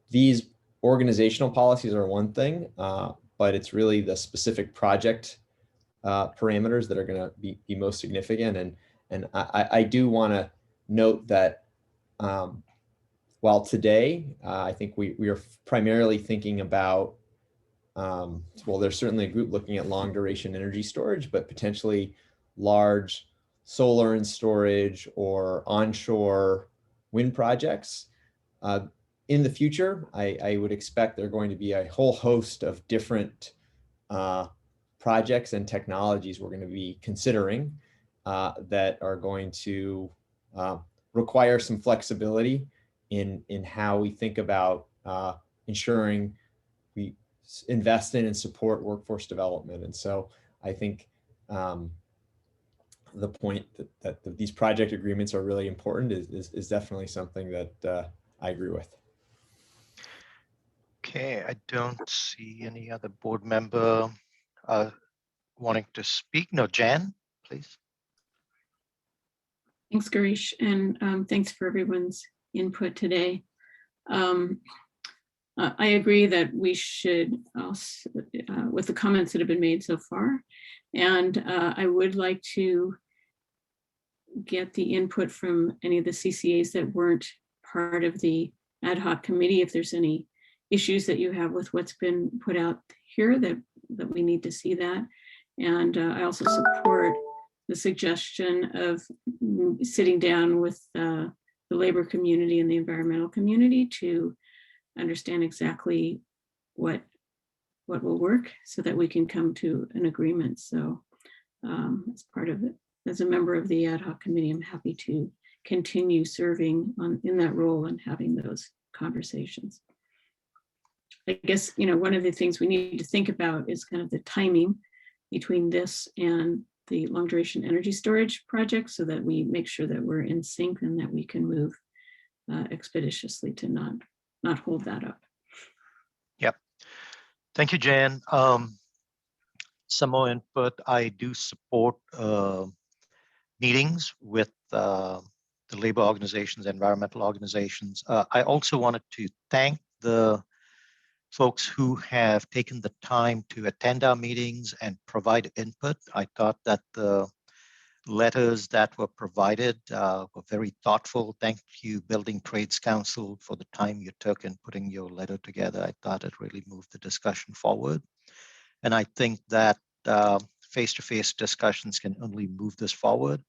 These organizational policies are one thing, but it's really the specific project parameters that are going to be most significant. And I do want to note that while today I think we are primarily thinking about, well, there's certainly a group looking at long duration energy storage, but potentially large solar and storage or onshore wind projects. In the future, I would expect there are going to be a whole host of different projects and technologies we're going to be considering that are going to require some flexibility in how we think about ensuring we invest in and support workforce development. And so I think the point that these project agreements are really important is definitely something that I agree with. Okay, I don't see any other board member wanting to speak. No, Jan, please. Thanks, Garish, and thanks for everyone's input today. I agree that we should, with the comments that have been made so far, and I would like to get the input from any of the CCAs that weren't part of the ad hoc committee, if there's any issues that you have with what's been put out here that we need to see that. And I also support the suggestion of sitting down with the labor community and the environmental community to understand exactly what will work so that we can come to an agreement. So as part of it, as a member of the ad hoc committee, I'm happy to continue serving in that role and having those conversations. I guess, one of the things we need to think about is kind of the timing between this and the long duration energy storage project, so that we make sure that we're in sync and that we can move expeditiously to not hold that up. Yep. Thank you, Jan. Some more input. I do support meetings with the labor organizations, environmental organizations. I also wanted to thank the folks who have taken the time to attend our meetings and provide input. I thought that the letters that were provided were very thoughtful. Thank you, Building Trades Council, for the time you took in putting your letter together. I thought it really moved the discussion forward. And I think that face-to-face discussions can only move this forward.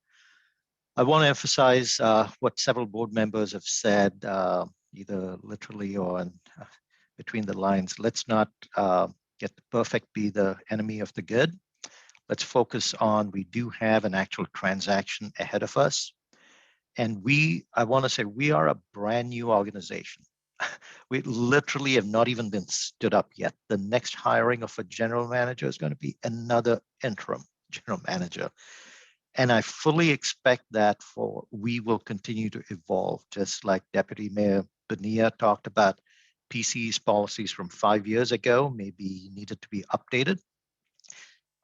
I want to emphasize what several board members have said, either literally or between the lines. Let's not get the perfect be the enemy of the good. Let's focus on, we do have an actual transaction ahead of us. And I want to say, we are a brand new organization. We literally have not even been stood up yet. The next hiring of a general manager is going to be another interim general manager. And I fully expect that we will continue to evolve, just like Deputy Mayor Bonilla talked about. PC's policies from 5 years ago maybe needed to be updated.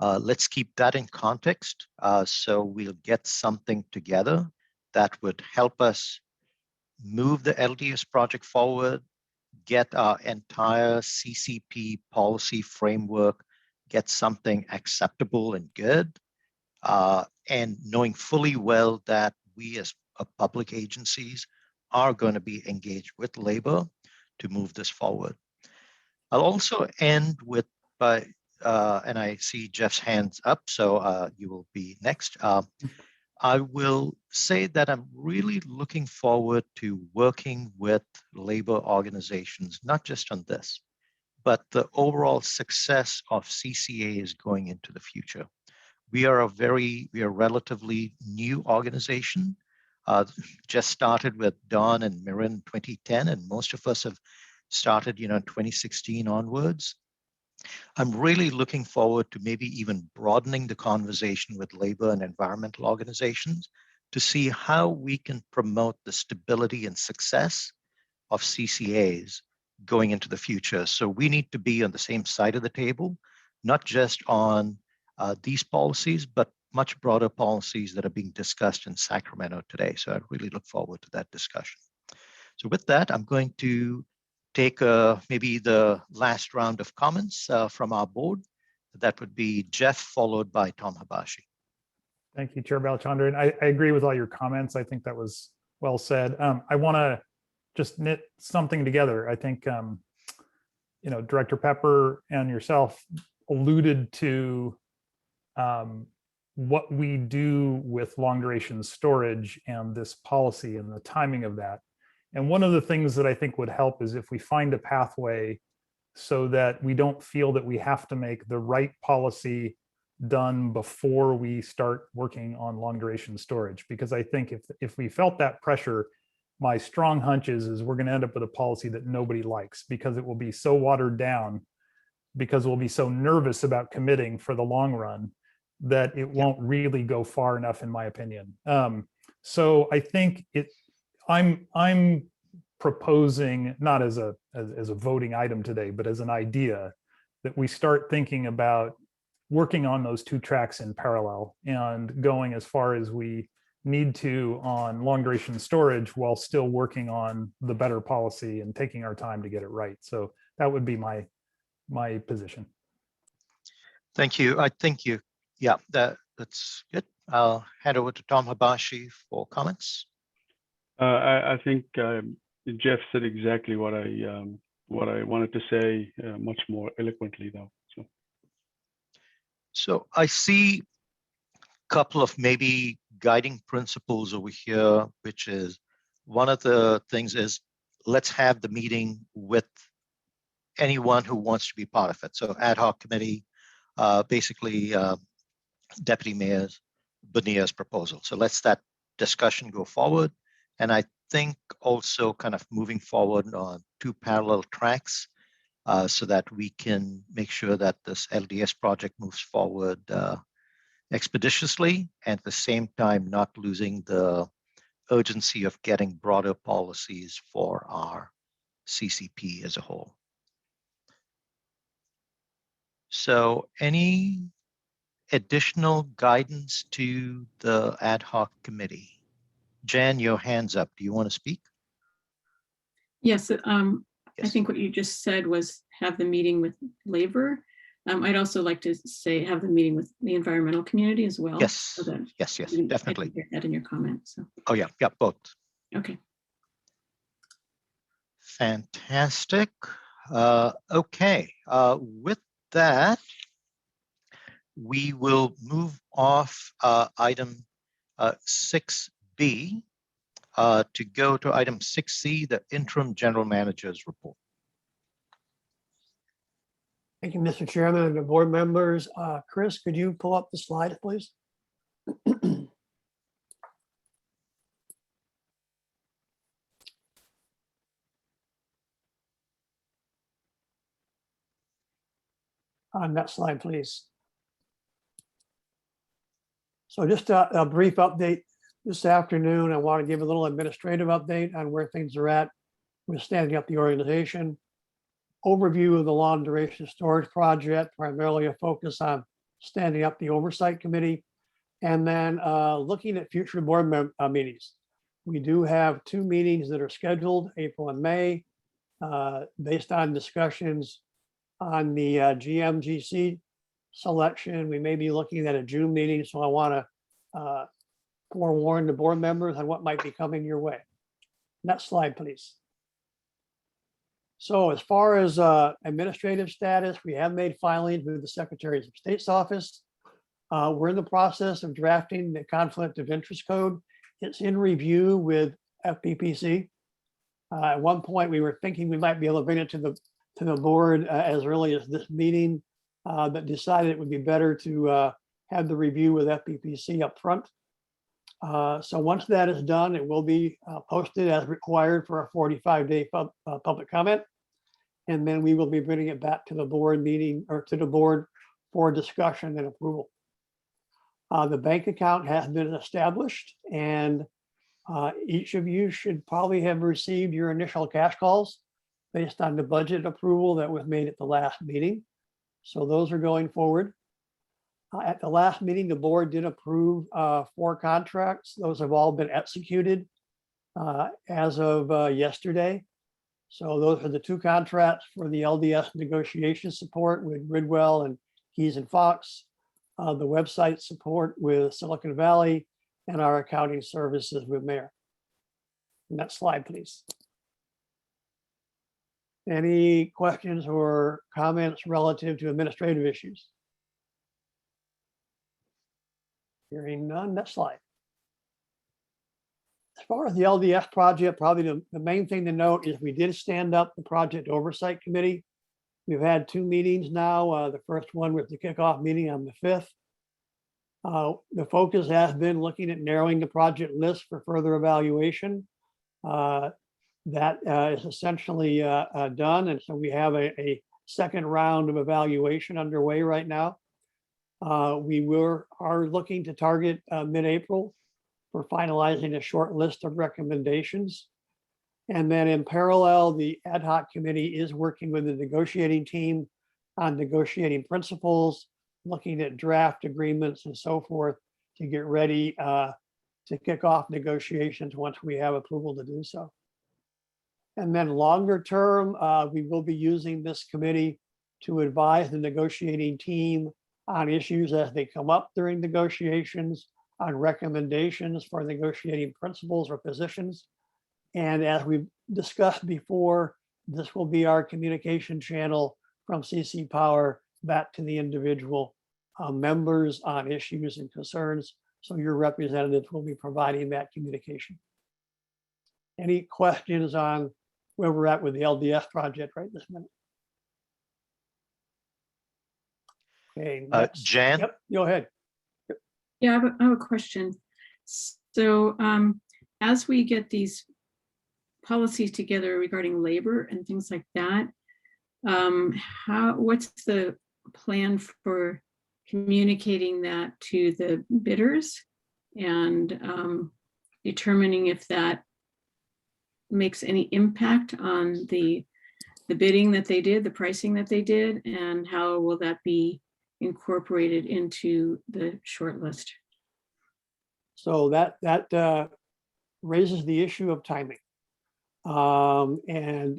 Let's keep that in context, so we'll get something together that would help us move the LDS project forward get our entire CCP policy framework, get something acceptable and good, and knowing fully well that we as public agencies are going to be engaged with labor to move this forward. I'll also end with and I see Jeff's hands up, so you will be next. I will say that I'm really looking forward to working with labor organizations, not just on this, but the overall success of CCAs going into the future. We are a relatively new organization. Just started with Don and Mirren in 2010, and most of us have started, in 2016 onwards. I'm really looking forward to maybe even broadening the conversation with labor and environmental organizations to see how we can promote the stability and success of CCAs going into the future. So we need to be on the same side of the table, not just on these policies, but much broader policies that are being discussed in Sacramento today. So I really look forward to that discussion. So with that, I'm going to take maybe the last round of comments from our board. That would be Jeff, followed by Tom Habashi. Thank you, Chair Balchandran. I agree with all your comments. I think that was well said. I want to just knit something together. I think, Director Pepper and yourself alluded to what we do with long duration storage and this policy and the timing of that. And one of the things that I think would help is if we find a pathway so that we don't feel that we have to make the right policy done before we start working on long duration storage. Because I think if we felt that pressure, my strong hunch is we're going to end up with a policy that nobody likes because it will be so watered down, because we'll be so nervous about committing for the long run that it won't really go far enough, in my opinion. So I think I'm proposing, not as a voting item today, but as an idea, that we start thinking about working on those two tracks in parallel and going as far as we need to on long duration storage while still working on the better policy and taking our time to get it right. So that would be my position. Thank you. I think that's good. I'll hand over to Tom Habashi for comments. I think Jeff said exactly what I wanted to say, much more eloquently though. So I see a couple of maybe guiding principles over here, which is one of the things is let's have the meeting with anyone who wants to be part of it. So ad hoc committee, basically Deputy Mayor's Bonilla's proposal. So let's that discussion go forward. And I think also kind of moving forward on two parallel tracks so that we can make sure that this LDS project moves forward expeditiously, and at the same time not losing the urgency of getting broader policies for our CCP as a whole. So any additional guidance to the ad hoc committee? Jan, your hand's up. Do you want to speak? Yes, I think what you just said was have the meeting with labor. I'd also like to say have the meeting with the environmental community as well. Yes, so yes, definitely. I didn't get that in your comments. So. Oh yeah, both. Okay. Fantastic. Okay, with that, we will move off item 6B to go to item 6C, the interim general manager's report. Thank you, Mr. Chairman and the board members. Chris, could you pull up the slide, please? On that slide, please. So just a brief update this afternoon. I want to give a little administrative update on where things are at with standing up the organization. Overview of the long duration storage project, primarily a focus on standing up the oversight committee, and then looking at future board meetings. We do have 2 meetings that are scheduled, April and May. based on discussions on the GMGC selection, we may be looking at a June meeting, so I want to forewarn the board members on what might be coming your way. Next slide, please. So as far as administrative status, we have made filings with the Secretary of State's office. We're in the process of drafting the conflict of interest code. It's in review with FPPC. At one point, we were thinking we might be able to bring it to the board as early as this meeting, but decided it would be better to have the review with FPPC up front. So once that is done, it will be posted as required for a 45-day public comment. And then we will be bringing it back to the board meeting or to the board for discussion and approval. The bank account has been established, and each of you should probably have received your initial cash calls based on the budget approval that was made at the last meeting. So those are going forward. At the last meeting, the board did approve 4 contracts. Those have all been executed as of yesterday. So those are the 2 contracts for the LDS negotiation support with Ridwell and Keys and Fox, the website support with Silicon Valley, and our accounting services with Mayor. Next slide, please. Any questions or comments relative to administrative issues? Hearing none, next slide. As far as the LDS project, probably the main thing to note is we did stand up the project oversight committee. We've had 2 meetings now. The first one was the kickoff meeting on the 5th. The focus has been looking at narrowing the project list for further evaluation. That is essentially done. And so we have a second round of evaluation underway right now. We are looking to target mid-April for finalizing a short list of recommendations. And then in parallel, the ad hoc committee is working with the negotiating team on negotiating principles, looking at draft agreements and so forth to get ready to kick off negotiations once we have approval to do so. And then longer term, we will be using this committee to advise the negotiating team on issues as they come up during negotiations, on recommendations for negotiating principles or positions. And as we've discussed before, this will be our communication channel from CC Power back to the individual members on issues and concerns. So your representatives will be providing that communication. Any questions on where we're at with the LDS project right this minute? Okay, Jan? Yep, go ahead. Yeah, I have a question. So as we get these policies together regarding labor and things like that, what's the plan for communicating that to the bidders and determining if that makes any impact on the bidding that they did, the pricing that they did, and how will that be incorporated into the short list? So that raises the issue of timing and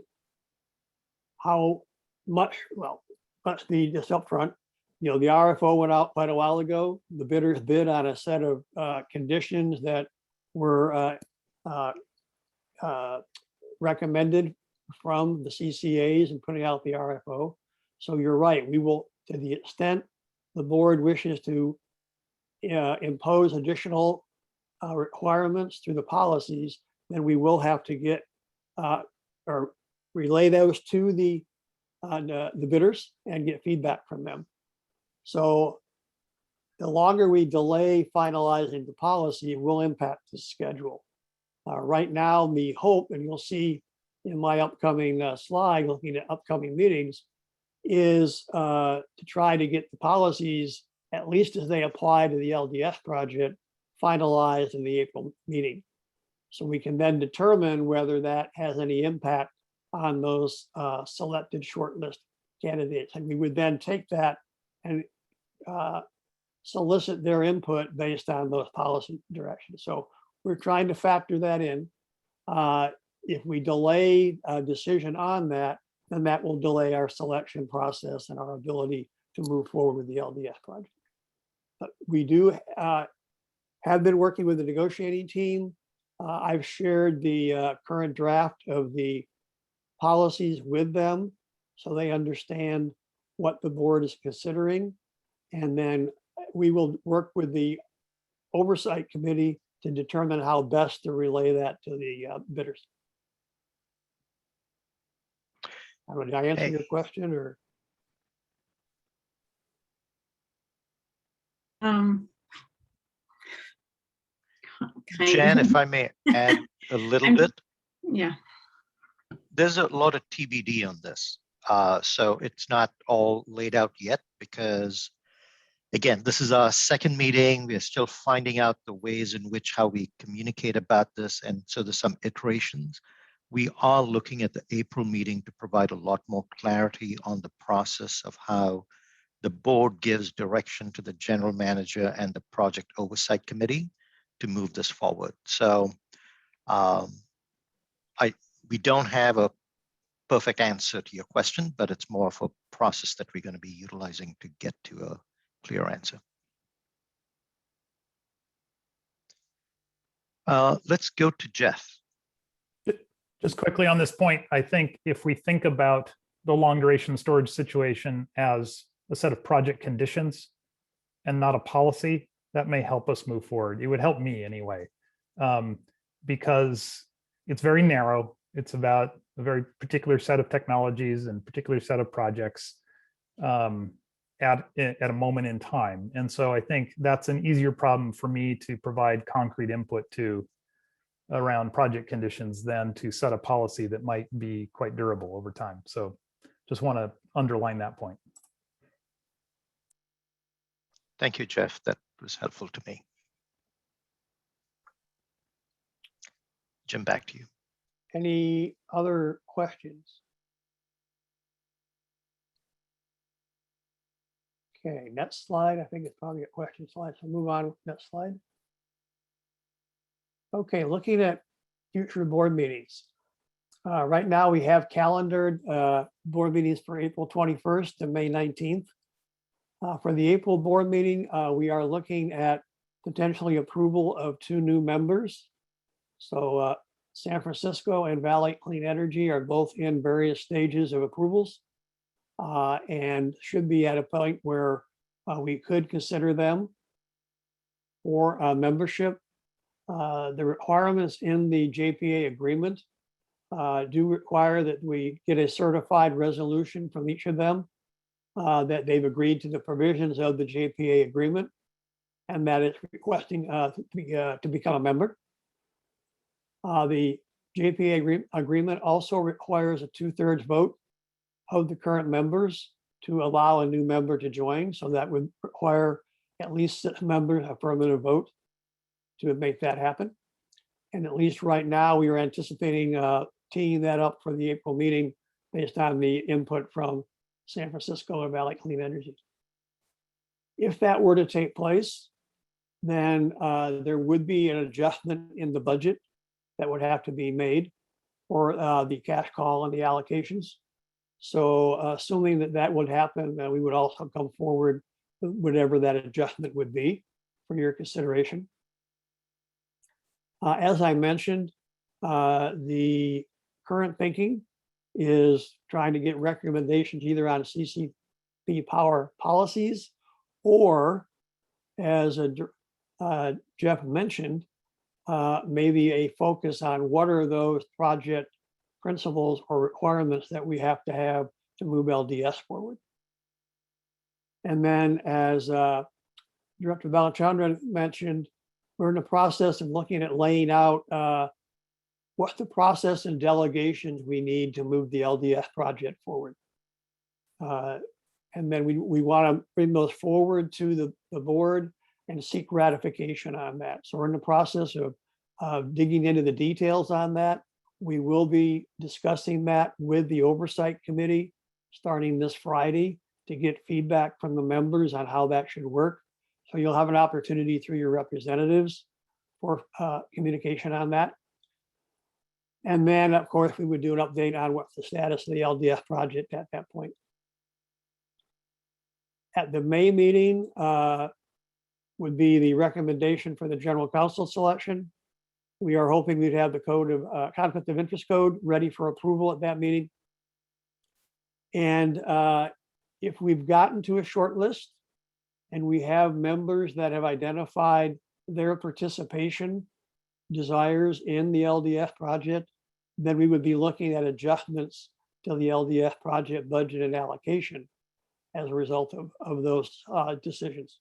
how much, well, let's be just upfront. You know, the RFO went out quite a while ago. The bidders bid on a set of conditions that were recommended from the CCAs and putting out the RFO. So you're right, we will, to the extent the board wishes to impose additional requirements through the policies, then we will have to get or relay those to the bidders and get feedback from them. So the longer we delay finalizing the policy, it will impact the schedule. Right now, the hope, and you'll see in my upcoming slide, looking at upcoming meetings, is to try to get the policies, at least as they apply to the LDS project, finalized in the April meeting. So we can then determine whether that has any impact on those selected shortlist candidates. And we would then take that and solicit their input based on those policy directions. So we're trying to factor that in. If we delay a decision on that, then that will delay our selection process and our ability to move forward with the LDS project. But we do have been working with the negotiating team. I've shared the current draft of the policies with them so they understand what the board is considering. And then we will work with the oversight committee to determine how best to relay that to the bidders. I don't know, did I answer your question or? Jan, if I may add a little bit. Yeah. There's a lot of TBD on this. So it's not all laid out yet because, again, this is our second meeting. We're still finding out the ways in which how we communicate about this. And so there's some iterations. We are looking at the April meeting to provide a lot more clarity on the process of how the board gives direction to the general manager and the project oversight committee to move this forward. So we don't have a perfect answer to your question, but it's more of a process that we're going to be utilizing to get to a clear answer. Let's go to Jeff. Just quickly on this point, I think if we think about the long duration storage situation as a set of project conditions and not a policy, that may help us move forward. It would help me anyway, because it's very narrow. It's about a very particular set of technologies and particular set of projects at a moment in time. And so I think that's an easier problem for me to provide concrete input to around project conditions than to set a policy that might be quite durable over time. So just want to underline that point. Thank you, Jeff. That was helpful to me. Jim, back to you. Any other questions? Okay, next slide. I think it's probably a question slide, so move on. Next slide. Okay, looking at future board meetings. Right now we have calendared board meetings for April 21st to May 19th. For the April board meeting, we are looking at potentially approval of 2 new members. So San Francisco and Valley Clean Energy are both in various stages of approvals and should be at a point where we could consider them for membership. The requirements in the JPA agreement do require that we get a certified resolution from each of them that they've agreed to the provisions of the JPA agreement and that it's requesting to become a member. The JPA agreement also requires a 2/3 vote of the current members to allow a new member to join. So that would require at least 6 members affirmative vote to make that happen. And at least right now, we are anticipating teeing that up for the April meeting based on the input from San Francisco and Valley Clean Energy. If that were to take place, then there would be an adjustment in the budget that would have to be made for the cash call and the allocations. So assuming that that would happen, we would also come forward with whatever that adjustment would be for your consideration. As I mentioned, the current thinking is trying to get recommendations either on CCP power policies or, as Jeff mentioned, maybe a focus on what are those project principles or requirements that we have to move LDS forward. And then as Director Balachandran mentioned, we're in the process of looking at laying out what's the process and delegations we need to move the LDS project forward. And then we want to bring those forward to the board and seek ratification on that. So we're in the process of digging into the details on that. We will be discussing that with the oversight committee starting this Friday to get feedback from the members on how that should work. So you'll have an opportunity through your representatives for communication on that. And then, of course, we would do an update on what's the status of the LDS project at that point. At the May meeting would be the recommendation for the general counsel selection. We are hoping we'd have the code of conflict of interest code ready for approval at that meeting. And if we've gotten to a short list and we have members that have identified their participation desires in the LDS project, then we would be looking at adjustments to the LDS project budget and allocation as a result of those decisions.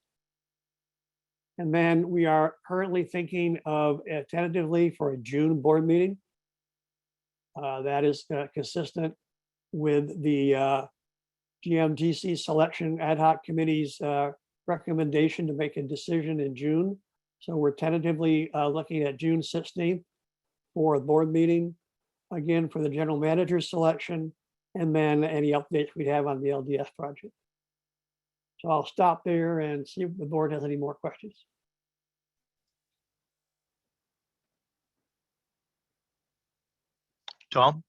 And then we are currently thinking of tentatively for a June board meeting. That is consistent with the GMGC selection ad hoc committee's recommendation to make a decision in June. So we're tentatively looking at June 16th for a board meeting, again, for the general manager's selection, and then any updates we'd have on the LDS project. So I'll stop there and see if the board has any more questions. Tom?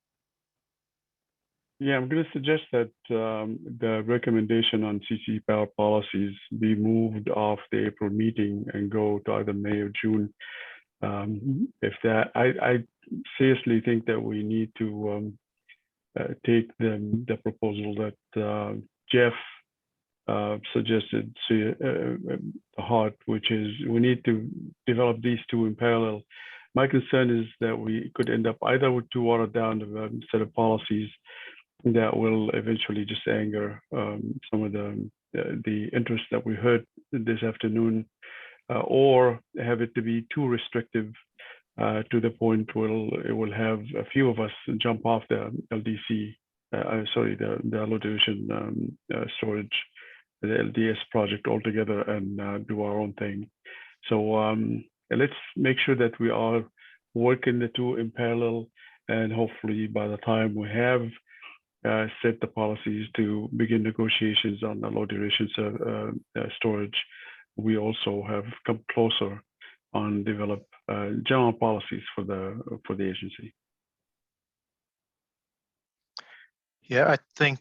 Yeah, I'm going to suggest that the recommendation on CC power policies be moved off the April meeting and go to either May or June. If that, I seriously think that we need to take the proposal that Jeff suggested to heart, which is we need to develop these two in parallel. My concern is that we could end up either with two watered down set of policies that will eventually just anger some of the interests that we heard this afternoon, or have it to be too restrictive to the point where it will have a few of us jump off the LDC, the low division storage, the LDS project altogether and do our own thing. So let's make sure that we are working the two in parallel, and hopefully by the time we have set the policies to begin negotiations on the low duration storage, we also have come closer on develop general policies for the agency. Yeah, I think,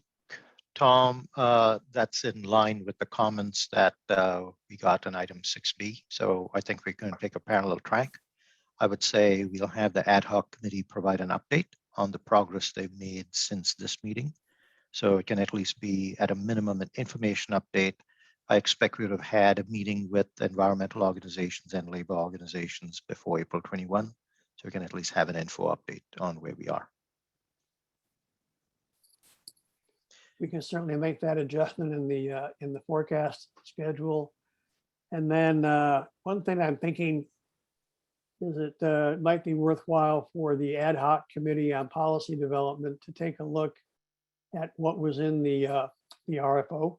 Tom, that's in line with the comments that we got on item 6B. So I think we're going to take a parallel track. I would say we'll have the ad hoc committee provide an update on the progress they've made since this meeting. So it can at least be at a minimum an information update. I expect we would have had a meeting with environmental organizations and labor organizations before April 21. So we can at least have an info update on where we are. We can certainly make that adjustment in the forecast schedule. And then one thing I'm thinking is it might be worthwhile for the ad hoc committee on policy development to take a look at what was in the RFO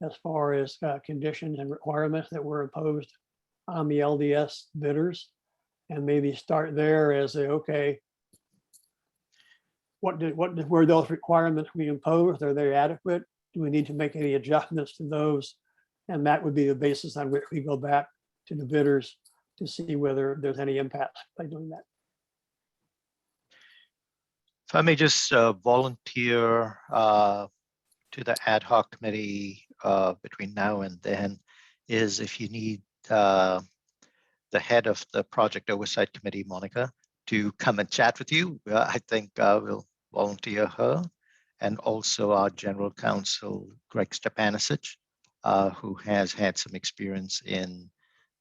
as far as conditions and requirements that were imposed on the LDS bidders, and maybe start there as a, okay, what were those requirements we imposed? Are they adequate? Do we need to make any adjustments to those? And that would be the basis on which we go back to the bidders to see whether there's any impact by doing that. If I may just volunteer to the ad hoc committee between now and then, is if you need the head of the project oversight committee, Monica, to come and chat with you, I think we'll volunteer her, and also our general counsel, Greg Stepanisic, who has had some experience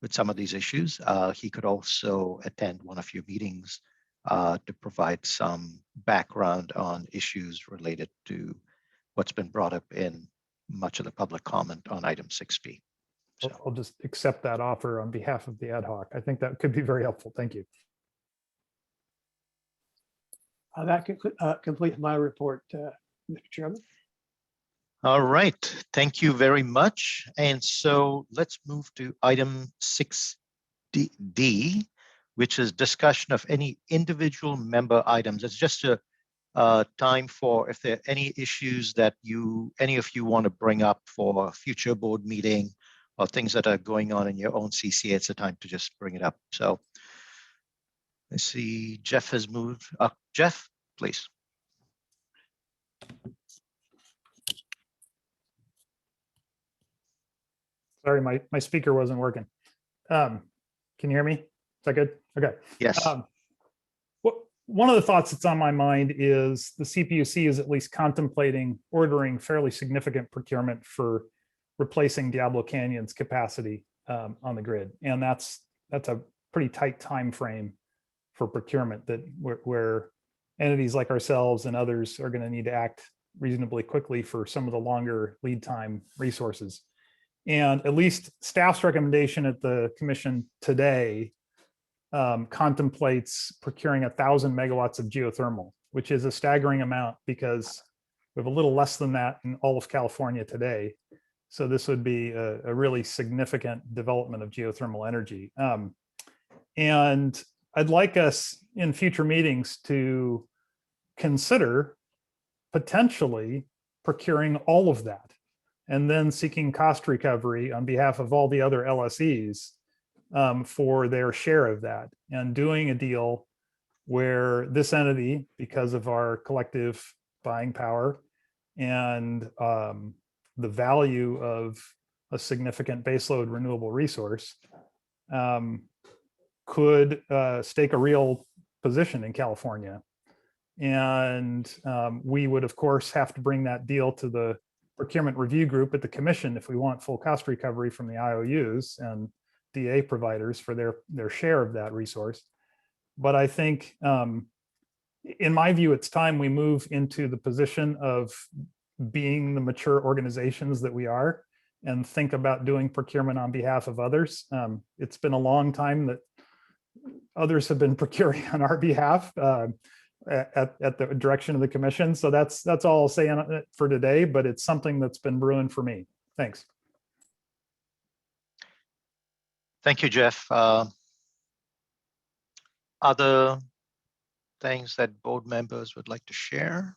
with some of these issues. He could also attend one of your meetings to provide some background on issues related to what's been brought up in much of the public comment on item 6B. So I'll just accept that offer on behalf of the ad hoc. I think that could be very helpful. Thank you. That completes my report, Mr. Chairman. All right, thank you very much. And so let's move to item 6D, which is discussion of any individual member items. It's just a time for if there are any issues that any of you want to bring up for a future board meeting or things that are going on in your own CCA, it's a time to just bring it up. So I see Jeff has moved up. Jeff, please. Sorry, my speaker wasn't working. Can you hear me? Is that good? Okay. Yes. One of the thoughts that's on my mind is the CPUC is at least contemplating ordering fairly significant procurement for replacing Diablo Canyon's capacity on the grid. And that's a pretty tight time frame for procurement that where entities like ourselves and others are going to need to act reasonably quickly for some of the longer lead time resources. And at least staff's recommendation at the commission today contemplates procuring 1,000 megawatts of geothermal, which is a staggering amount because we have a little less than that in all of California today. So this would be a really significant development of geothermal energy. And I'd like us in future meetings to consider potentially procuring all of that and then seeking cost recovery on behalf of all the other LSEs for their share of that, and doing a deal where this entity, because of our collective buying power and the value of a significant baseload renewable resource, could stake a real position in California. And we would, of course, have to bring that deal to the procurement review group at the commission if we want full cost recovery from the IOUs and DA providers for their share of that resource. But I think, in my view, it's time we move into the position of being the mature organizations that we are and think about doing procurement on behalf of others. It's been a long time that others have been procuring on our behalf at the direction of the commission. So that's all I'll say on it for today, but it's something that's been brewing for me. Thanks. Thank you, Jeff. Other things that board members would like to share?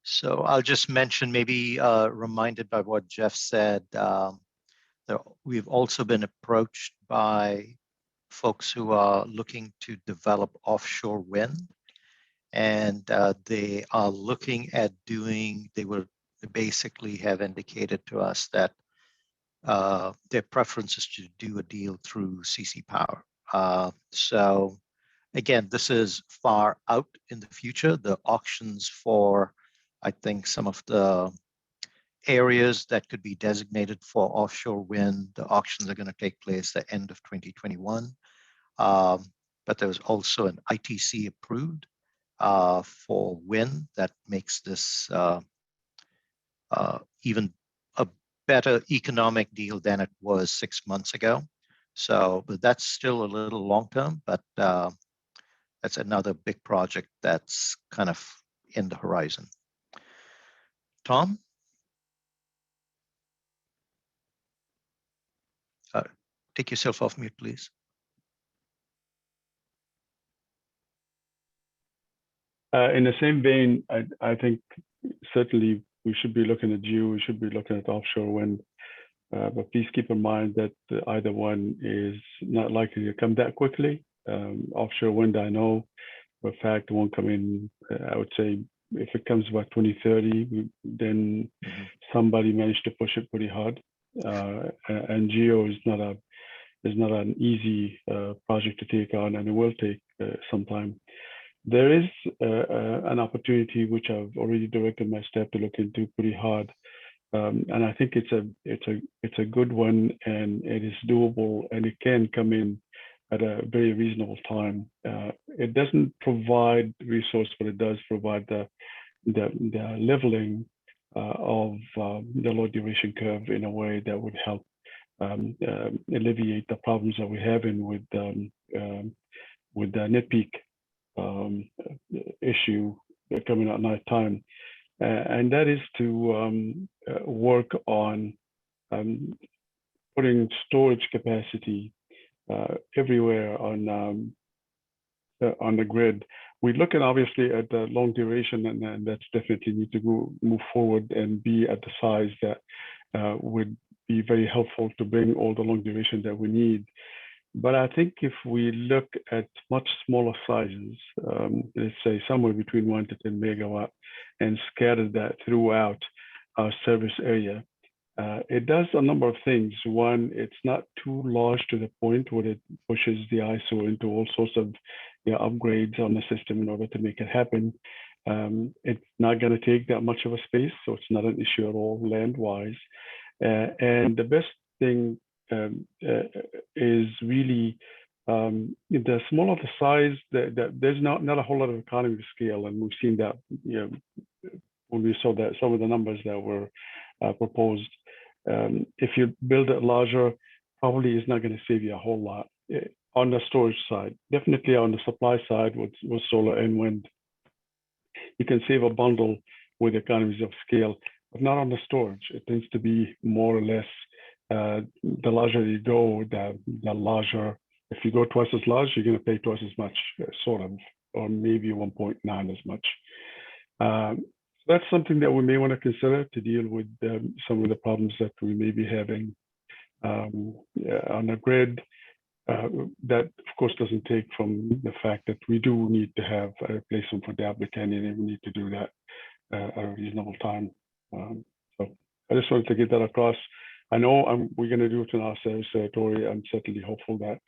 So I'll just mention, maybe reminded by what Jeff said, that we've also been approached by folks who are looking to develop offshore wind, and they are looking at doing, they basically have indicated to us that their preference is to do a deal through CC Power. So again, this is far out in the future. The auctions for, I think, some of the areas that could be designated for offshore wind, the auctions are going to take place the end of 2021. But there was also an ITC approved for wind that makes this even a better economic deal than it was 6 months ago. So, but that's still a little long term, but that's another big project that's kind of in the horizon. Tom? Take yourself off mute, please. In the same vein, I think certainly we should be looking at we should be looking at offshore wind. But please keep in mind that either one is not likely to come that quickly. Offshore wind, I know for a fact, won't come in. I would say if it comes about 2030, then somebody managed to push it pretty hard. And geo is not an easy project to take on, and it will take some time. There is an opportunity which I've already directed my staff to look into pretty hard, and I think it's a good one, and it is doable, and it can come in at a very reasonable time. It doesn't provide resource, but it does provide the leveling of the low duration curve in a way that would help alleviate the problems that we're having with the net peak issue coming at night time, and that is to work on putting storage capacity everywhere on the grid. We're looking obviously at the long duration, and that's definitely need to move forward and be at the size that would be very helpful to bring all the long duration that we need. But I think if we look at much smaller sizes, let's say somewhere between 1 to 10 megawatt, and scatter that throughout our service area, it does a number of things. One, it's not too large to the point where it pushes the ISO into all sorts of upgrades on the system in order to make it happen. It's not going to take that much of a space, so it's not an issue at all land-wise. And the best thing is really the smaller the size, there's not a whole lot of economy of scale, and we've seen that when we saw that some of the numbers that were proposed. If you build it larger, probably it's not going to save you a whole lot on the storage side. Definitely on the supply side with solar and wind, you can save a bundle with economies of scale, but not on the storage. It tends to be more or less the larger you go, the larger. If you go twice as large, you're going to pay twice as much, sort of, or maybe 1.9 as much. That's something that we may want to consider to deal with some of the problems that we may be having on the grid. That, of course, doesn't take from the fact that we do need to have a replacement for the applicant, and we need to do that at a reasonable time. So I just wanted to get that across. I know we're going to do it in our service territory. I'm certainly hopeful that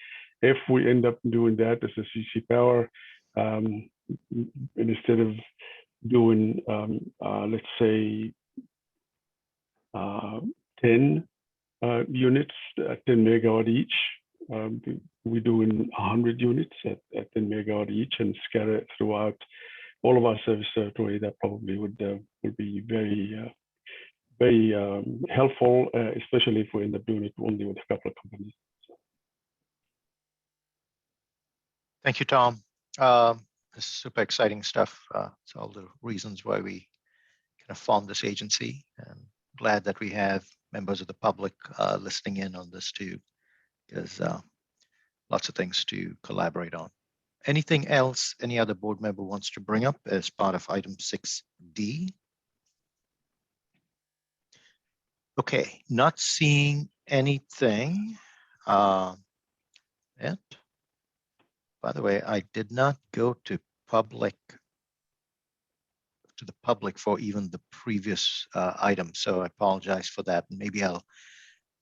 if we end up doing that as a CC Power, instead of doing, let's say, 10 units at 10 megawatt each, we're doing 100 units at 10 megawatt each and scatter it throughout all of our service territory. That probably would be very helpful, especially if we end up doing it only with a couple of companies. Thank you, Tom. This is super exciting stuff. It's all the reasons why we kind of formed this agency, and glad that we have members of the public listening in on this too, because lots of things to collaborate on. Anything else any other board member wants to bring up as part of item 6D? Okay, not seeing anything yet. By the way, I did not go to the public for even the previous item, so I apologize for that. Maybe I'll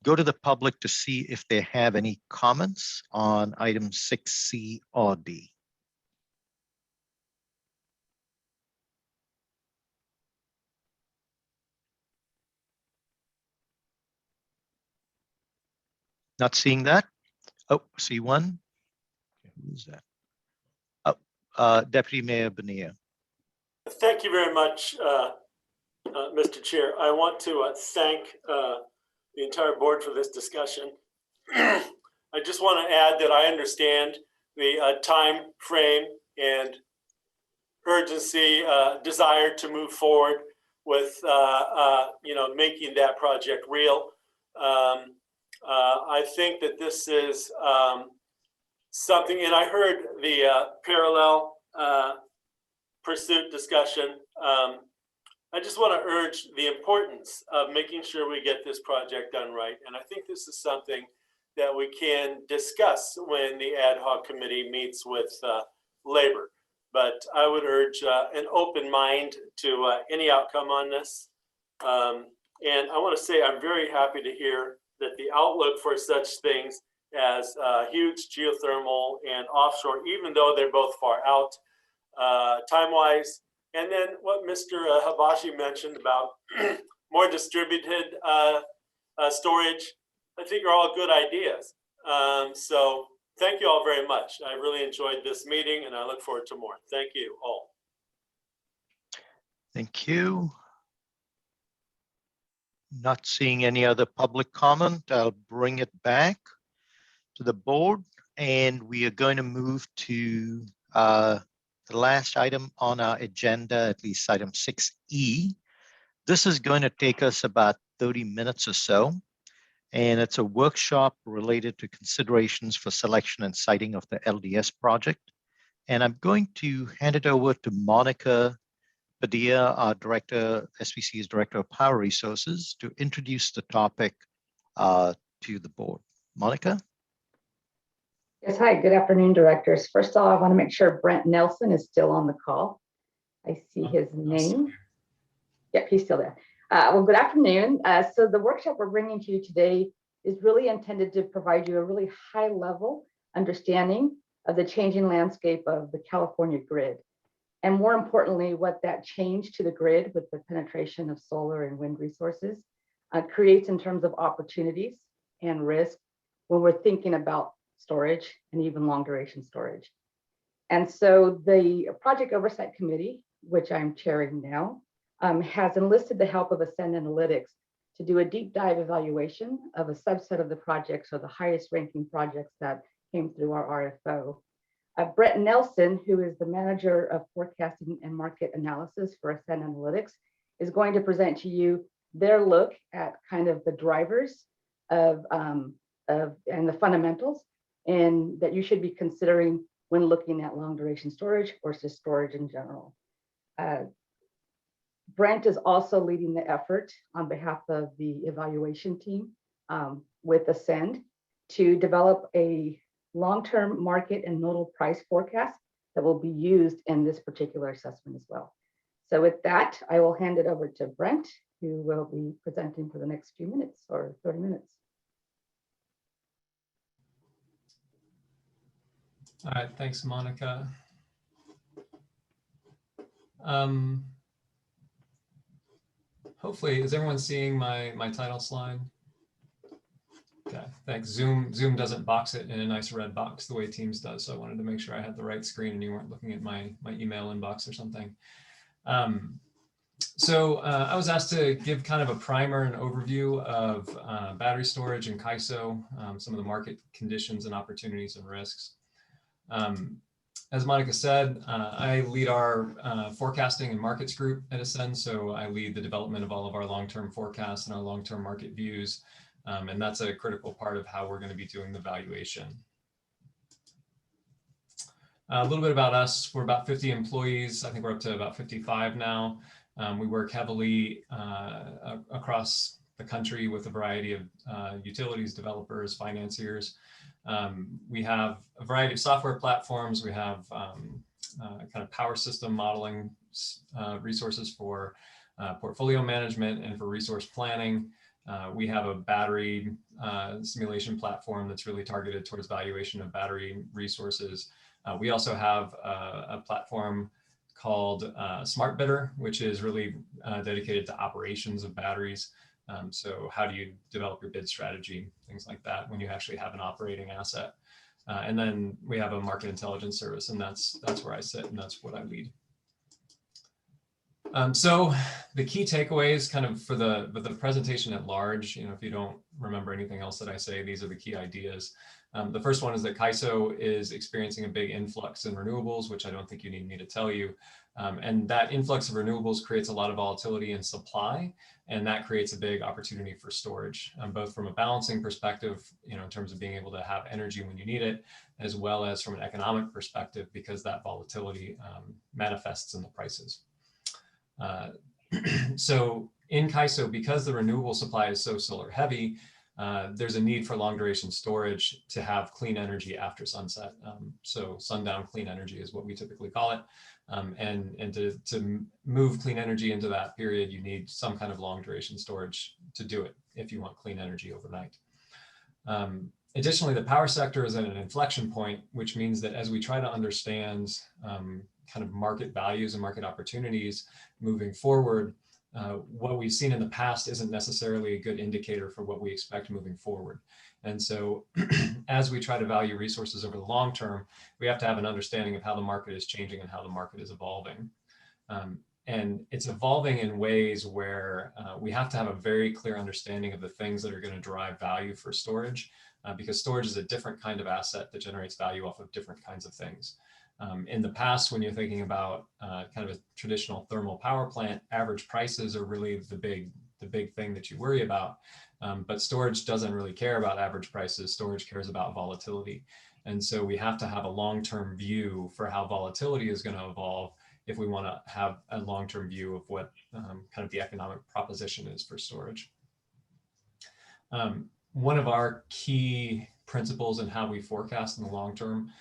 go to the public to see if they have any comments on item 6C or D. Not seeing that. Oh, see one. Who's that? Oh, Deputy Mayor Bonilla. Thank you very much, Mr. Chair. I want to thank the entire board for this discussion. I just want to add that I understand the time frame and urgency, desire to move forward with making that project real. I think that this is something, and I heard the parallel pursuit discussion. I just want to urge the importance of making sure we get this project done right. And I think this is something that we can discuss when the ad hoc committee meets with labor. But I would urge an open mind to any outcome on this. And I want to say I'm very happy to hear that the outlook for such things as huge geothermal and offshore, even though they're both far out time-wise. And then what Mr. Habashi mentioned about more distributed storage, I think are all good ideas. So thank you all very much. I really enjoyed this meeting and I look forward to more. Thank you all. Thank you. Not seeing any other public comment, I'll bring it back to the board, and we are going to move to the last item on our agenda, at least item 6E. This is going to take us about 30 minutes or so, and it's a workshop related to considerations for selection and siting of the LDS project. And I'm going to hand it over to Monica Padilla, our director, SPC's Director of Power Resources, to introduce the topic to the board. Monica? Yes, hi, good afternoon, directors. First of all, I want to make sure Brent Nelson is still on the call. I see his name. Yep, he's still there. Well, good afternoon. So the workshop we're bringing to you today is really intended to provide you a really high level understanding of the changing landscape of the California grid. And more importantly, what that change to the grid with the penetration of solar and wind resources creates in terms of opportunities and risk when we're thinking about storage and even long duration storage. And so the Project Oversight Committee, which I'm chairing now, has enlisted the help of Ascend Analytics to do a deep dive evaluation of a subset of the projects or the highest ranking projects that came through our RFO. Brett Nelson, who is the manager of forecasting and market analysis for Ascend Analytics, is going to present to you their look at kind of the drivers of and the fundamentals and that you should be considering when looking at long duration storage versus storage in general. Brent is also leading the effort on behalf of the evaluation team with Ascend to develop a long-term market and nodal price forecast that will be used in this particular assessment as well. So with that, I will hand it over to Brent, who will be presenting for the next few minutes or 30 minutes. All right, thanks, Monica. Hopefully, is everyone seeing my title slide? Okay, thanks. Zoom doesn't box it in a nice red box the way Teams does, so I wanted to make sure I had the right screen and you weren't looking at my email inbox or something. I was asked to give kind of a primer and overview of battery storage and CAISO, some of the market conditions and opportunities and risks. As Monica said, I lead our forecasting and markets group at Ascend, so I lead the development of all of our long-term forecasts and our long-term market views, and that's a critical part of how we're going to be doing the valuation. A little bit about us. We're about 50 employees. I think we're up to about 55 now. We work heavily across the country with a variety of utilities, developers, financiers. We have a variety of software platforms. We have kind of power system modeling resources for portfolio management and for resource planning. We have a battery simulation platform that's really targeted towards valuation of battery resources. We also have a platform called Smart Bidder, which is really dedicated to operations of batteries. So how do you develop your bid strategy, things like that, when you actually have an operating asset. And then we have a market intelligence service, and that's where I sit, and that's what I lead. So the key takeaways kind of for the presentation at large, if you don't remember anything else that I say, these are the key ideas. The first one is that CAISO is experiencing a big influx in renewables, which I don't think you need me to tell you. And that influx of renewables creates a lot of volatility in supply, and that creates a big opportunity for storage, both from a balancing perspective, in terms of being able to have energy when you need it, as well as from an economic perspective, because that volatility manifests in the prices. So in CAISO, because the renewable supply is so solar heavy, there's a need for long duration storage to have clean energy after sunset. So sundown clean energy is what we typically call it. And to move clean energy into that period, you need some kind of long duration storage to do it if you want clean energy overnight. Additionally, the power sector is at an inflection point, which means that as we try to understand kind of market values and market opportunities moving forward, what we've seen in the past isn't necessarily a good indicator for what we expect moving forward. And so as we try to value resources over the long term, we have to have an understanding of how the market is changing and how the market is evolving. And it's evolving in ways where we have to have a very clear understanding of the things that are going to drive value for storage, because storage is a different kind of asset that generates value off of different kinds of things. In the past, when you're thinking about kind of a traditional thermal power plant, average prices are really the big thing that you worry about. But storage doesn't really care about average prices. Storage cares about volatility. And so we have to have a long-term view for how volatility is going to evolve if we want to have a long-term view of what kind of the economic proposition is for storage. One of our key principles in how we forecast in the long term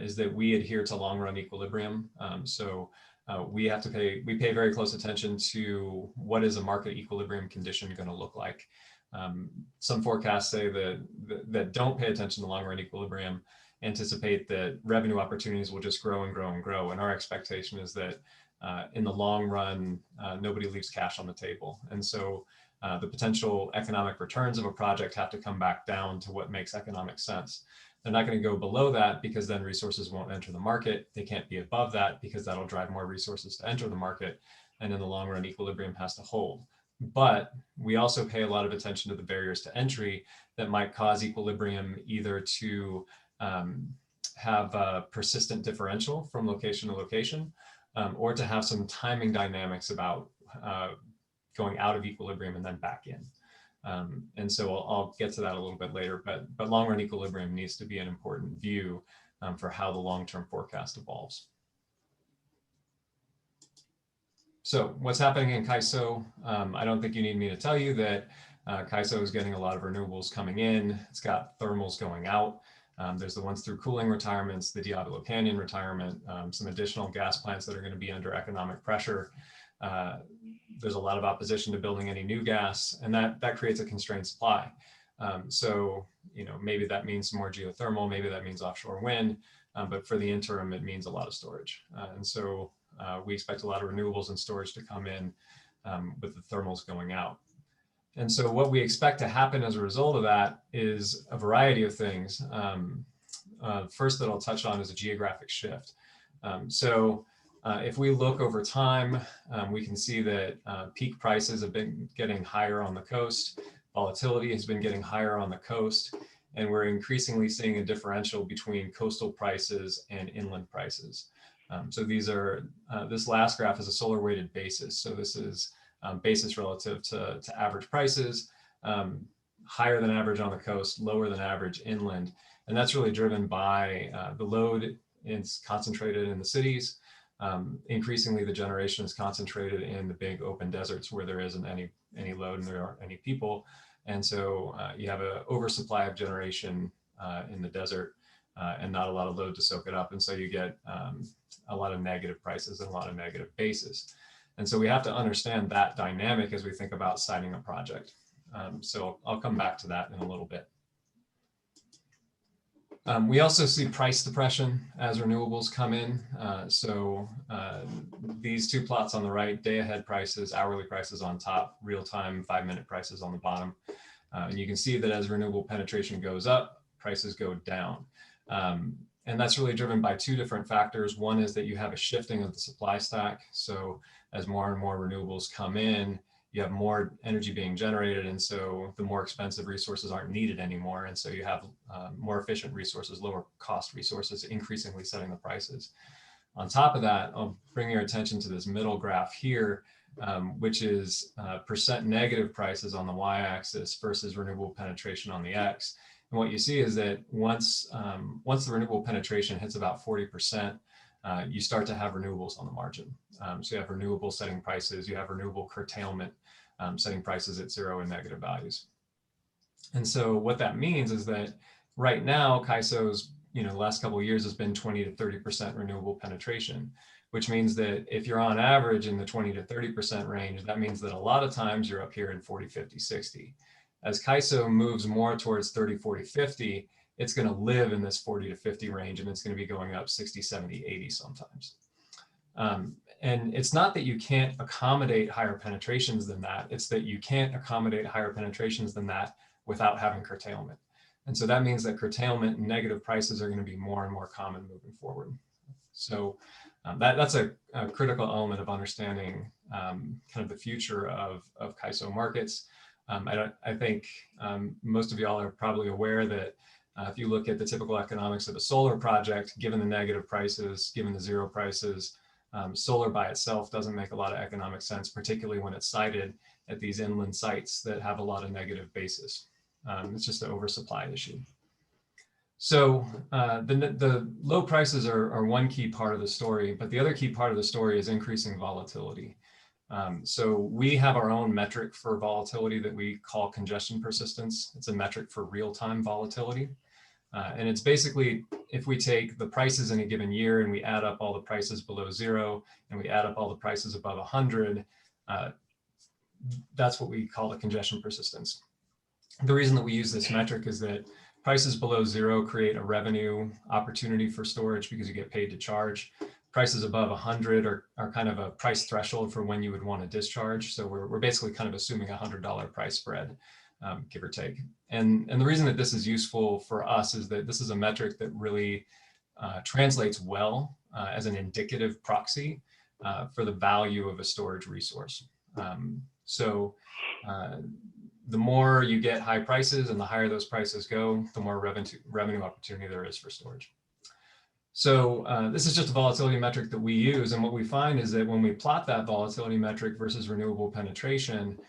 is that we adhere to long run equilibrium. We pay very close attention to what is a market equilibrium condition going to look like. Some forecasts say that don't pay attention to long run equilibrium anticipate that revenue opportunities will just grow and grow and grow. And our expectation is that in the long run, nobody leaves cash on the table. And so the potential economic returns of a project have to come back down to what makes economic sense. They're not going to go below that because then resources won't enter the market. They can't be above that because that'll drive more resources to enter the market. And in the long run, equilibrium has to hold. But we also pay a lot of attention to the barriers to entry that might cause equilibrium either to have a persistent differential from location to location, or to have some timing dynamics about going out of equilibrium and then back in. And so I'll get to that a little bit later, but long run equilibrium needs to be an important view for how the long-term forecast evolves. So what's happening in CAISO? I don't think you need me to tell you that CAISO is getting a lot of renewables coming in. It's got thermals going out. There's the ones through cooling retirements, the Diablo Canyon retirement, some additional gas plants that are going to be under economic pressure. There's a lot of opposition to building any new gas, and that creates a constrained supply. So, maybe that means some more geothermal, maybe that means offshore wind, but for the interim, it means a lot of storage. And so we expect a lot of renewables and storage to come in with the thermals going out. And so what we expect to happen as a result of that is a variety of things. First that I'll touch on is a geographic shift. If we look over time, we can see that peak prices have been getting higher on the coast. Volatility has been getting higher on the coast. And we're increasingly seeing a differential between coastal prices and inland prices. So this last graph is a solar weighted basis. So this is basis relative to average prices, higher than average on the coast, lower than average inland. And that's really driven by the load is concentrated in the cities. Increasingly, the generation is concentrated in the big open deserts where there isn't any load and there aren't any people. And so you have an oversupply of generation in the desert and not a lot of load to soak it up. And so you get a lot of negative prices and a lot of negative basis. And so we have to understand that dynamic as we think about siting a project. So I'll come back to that in a little bit. We also see price depression as renewables come in. These two plots on the right, day ahead prices, hourly prices on top, real-time 5-minute prices on the bottom. And you can see that as renewable penetration goes up, prices go down. And that's really driven by two different factors. One is that you have a shifting of the supply stack. So as more and more renewables come in, you have more energy being generated. And so the more expensive resources aren't needed anymore. And so you have more efficient resources, lower cost resources, increasingly setting the prices. On top of that, I'll bring your attention to this middle graph here, which is percent negative prices on the y-axis versus renewable penetration on the x. And what you see is that once the renewable penetration hits about 40%, you start to have renewables on the margin. So you have renewable setting prices, you have renewable curtailment setting prices at 0 and negative values. And so what that means is that right now, CAISO's, the last couple of years has been 20 to 30% renewable penetration, which means that if you're on average in the 20 to 30% range, that means that a lot of times you're up here in 40, 50, 60. As CAISO moves more towards 30, 40, 50, it's going to live in this 40 to 50 range, and it's going to be going up 60, 70, 80 sometimes. And it's not that you can't accommodate higher penetrations than that. It's that you can't accommodate higher penetrations than that without having curtailment. And so that means that curtailment and negative prices are going to be more and more common moving forward. So that's a critical element of understanding kind of the future of CAISO markets. I think most of y'all are probably aware that if you look at the typical economics of a solar project, given the negative prices, given the 0 prices, solar by itself doesn't make a lot of economic sense, particularly when it's sited at these inland sites that have a lot of negative basis. It's just an oversupply issue. So the low prices are one key part of the story, but the other key part of the story is increasing volatility. So we have our own metric for volatility that we call congestion persistence. It's a metric for real-time volatility. And it's basically, if we take the prices in a given year and we add up all the prices below 0 and we add up all the prices above 100, that's what we call the congestion persistence. The reason that we use this metric is that prices below 0 create a revenue opportunity for storage because you get paid to charge. Prices above 100 are kind of a price threshold for when you would want to discharge. So we're basically kind of assuming a $100 price spread, give or take. And the reason that this is useful for us is that this is a metric that really translates well as an indicative proxy for the value of a storage resource. The more you get high prices and the higher those prices go, the more revenue opportunity there is for storage. So this is just a volatility metric that we use. And what we find is that when we plot that volatility metric versus renewable penetration,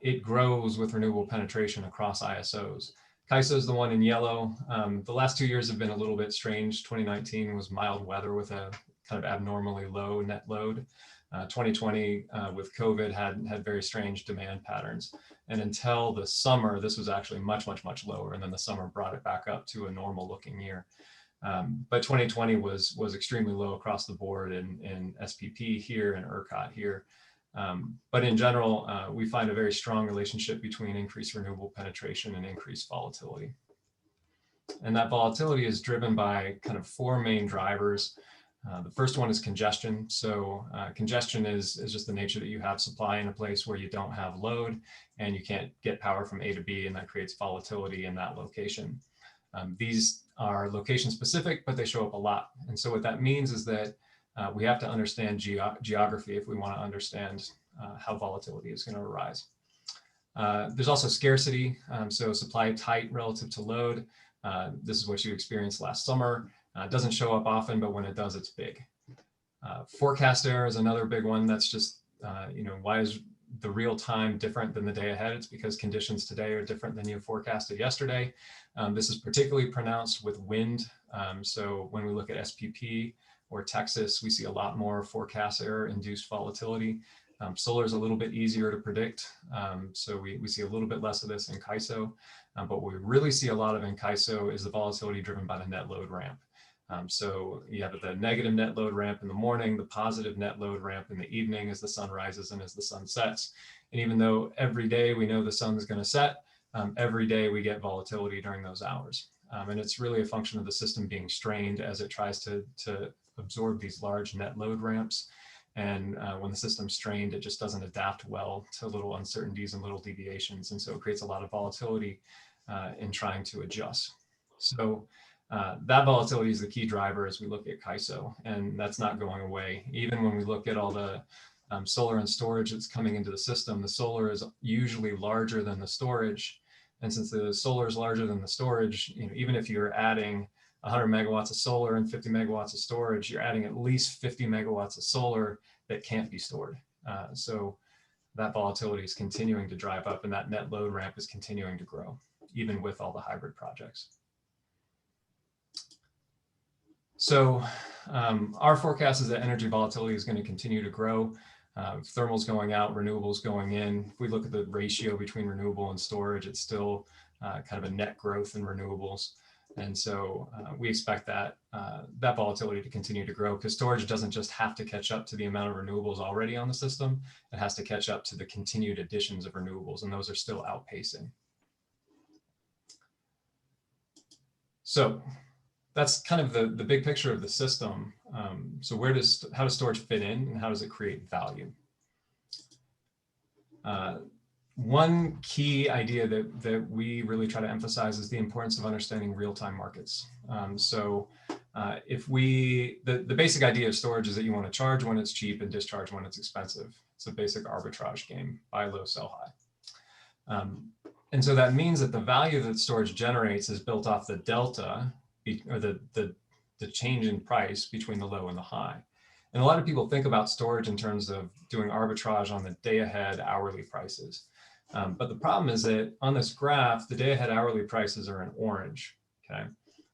it grows with renewable penetration across ISOs. CAISO is the one in yellow. The last 2 years have been a little bit strange. 2019 was mild weather with a kind of abnormally low net load. 2020 with COVID had very strange demand patterns. And until the summer, this was actually much lower. And then the summer brought it back up to a normal looking year. But 2020 was extremely low across the board in SPP here and ERCOT here. But in general, we find a very strong relationship between increased renewable penetration and increased volatility. And that volatility is driven by kind of 4 main drivers. The first one is congestion. So congestion is just the nature that you have supply in a place where you don't have load and you can't get power from A to B, and that creates volatility in that location. These are location specific, but they show up a lot. And so what that means is that we have to understand geography if we want to understand how volatility is going to arise. There's also scarcity, so supply tight relative to load. This is what you experienced last summer. It doesn't show up often, but when it does, it's big. Forecast error is another big one. That's just, why is the real time different than the day ahead? It's because conditions today are different than you forecasted yesterday. This is particularly pronounced with wind. So when we look at SPP or Texas, we see a lot more forecast error induced volatility. Solar is a little bit easier to predict. So we see a little bit less of this in CAISO. But what we really see a lot of in CAISO is the volatility driven by the net load ramp. So you have the negative net load ramp in the morning, the positive net load ramp in the evening as the sun rises and as the sun sets. And even though every day we know the sun is going to set, every day we get volatility during those hours. And it's really a function of the system being strained as it tries to absorb these large net load ramps. And when the system's strained, it just doesn't adapt well to little uncertainties and little deviations. And so it creates a lot of volatility in trying to adjust. So that volatility is the key driver as we look at CAISO, and that's not going away. Even when we look at all the solar and storage that's coming into the system, the solar is usually larger than the storage. And since the solar is larger than the storage, even if you're adding 100 megawatts of solar and 50 megawatts of storage, you're adding at least 50 megawatts of solar that can't be stored. So that volatility is continuing to drive up, and that net load ramp is continuing to grow, even with all the hybrid projects. So our forecast is that energy volatility is going to continue to grow. Thermal's going out, renewables going in. If we look at the ratio between renewable and storage, it's still kind of a net growth in renewables. And so we expect that that volatility to continue to grow, because storage doesn't just have to catch up to the amount of renewables already on the system. It has to catch up to the continued additions of renewables, and those are still outpacing. So that's kind of the big picture of the system. So how does storage fit in, and how does it create value? One key idea that we really try to emphasize is the importance of understanding real-time markets. The basic idea of storage is that you want to charge when it's cheap and discharge when it's expensive. It's a basic arbitrage game: buy low, sell high. And so that means that the value that storage generates is built off the delta, or the change in price between the low and the high. And a lot of people think about storage in terms of doing arbitrage on the day ahead hourly prices. But the problem is that on this graph, the day ahead hourly prices are in orange, okay?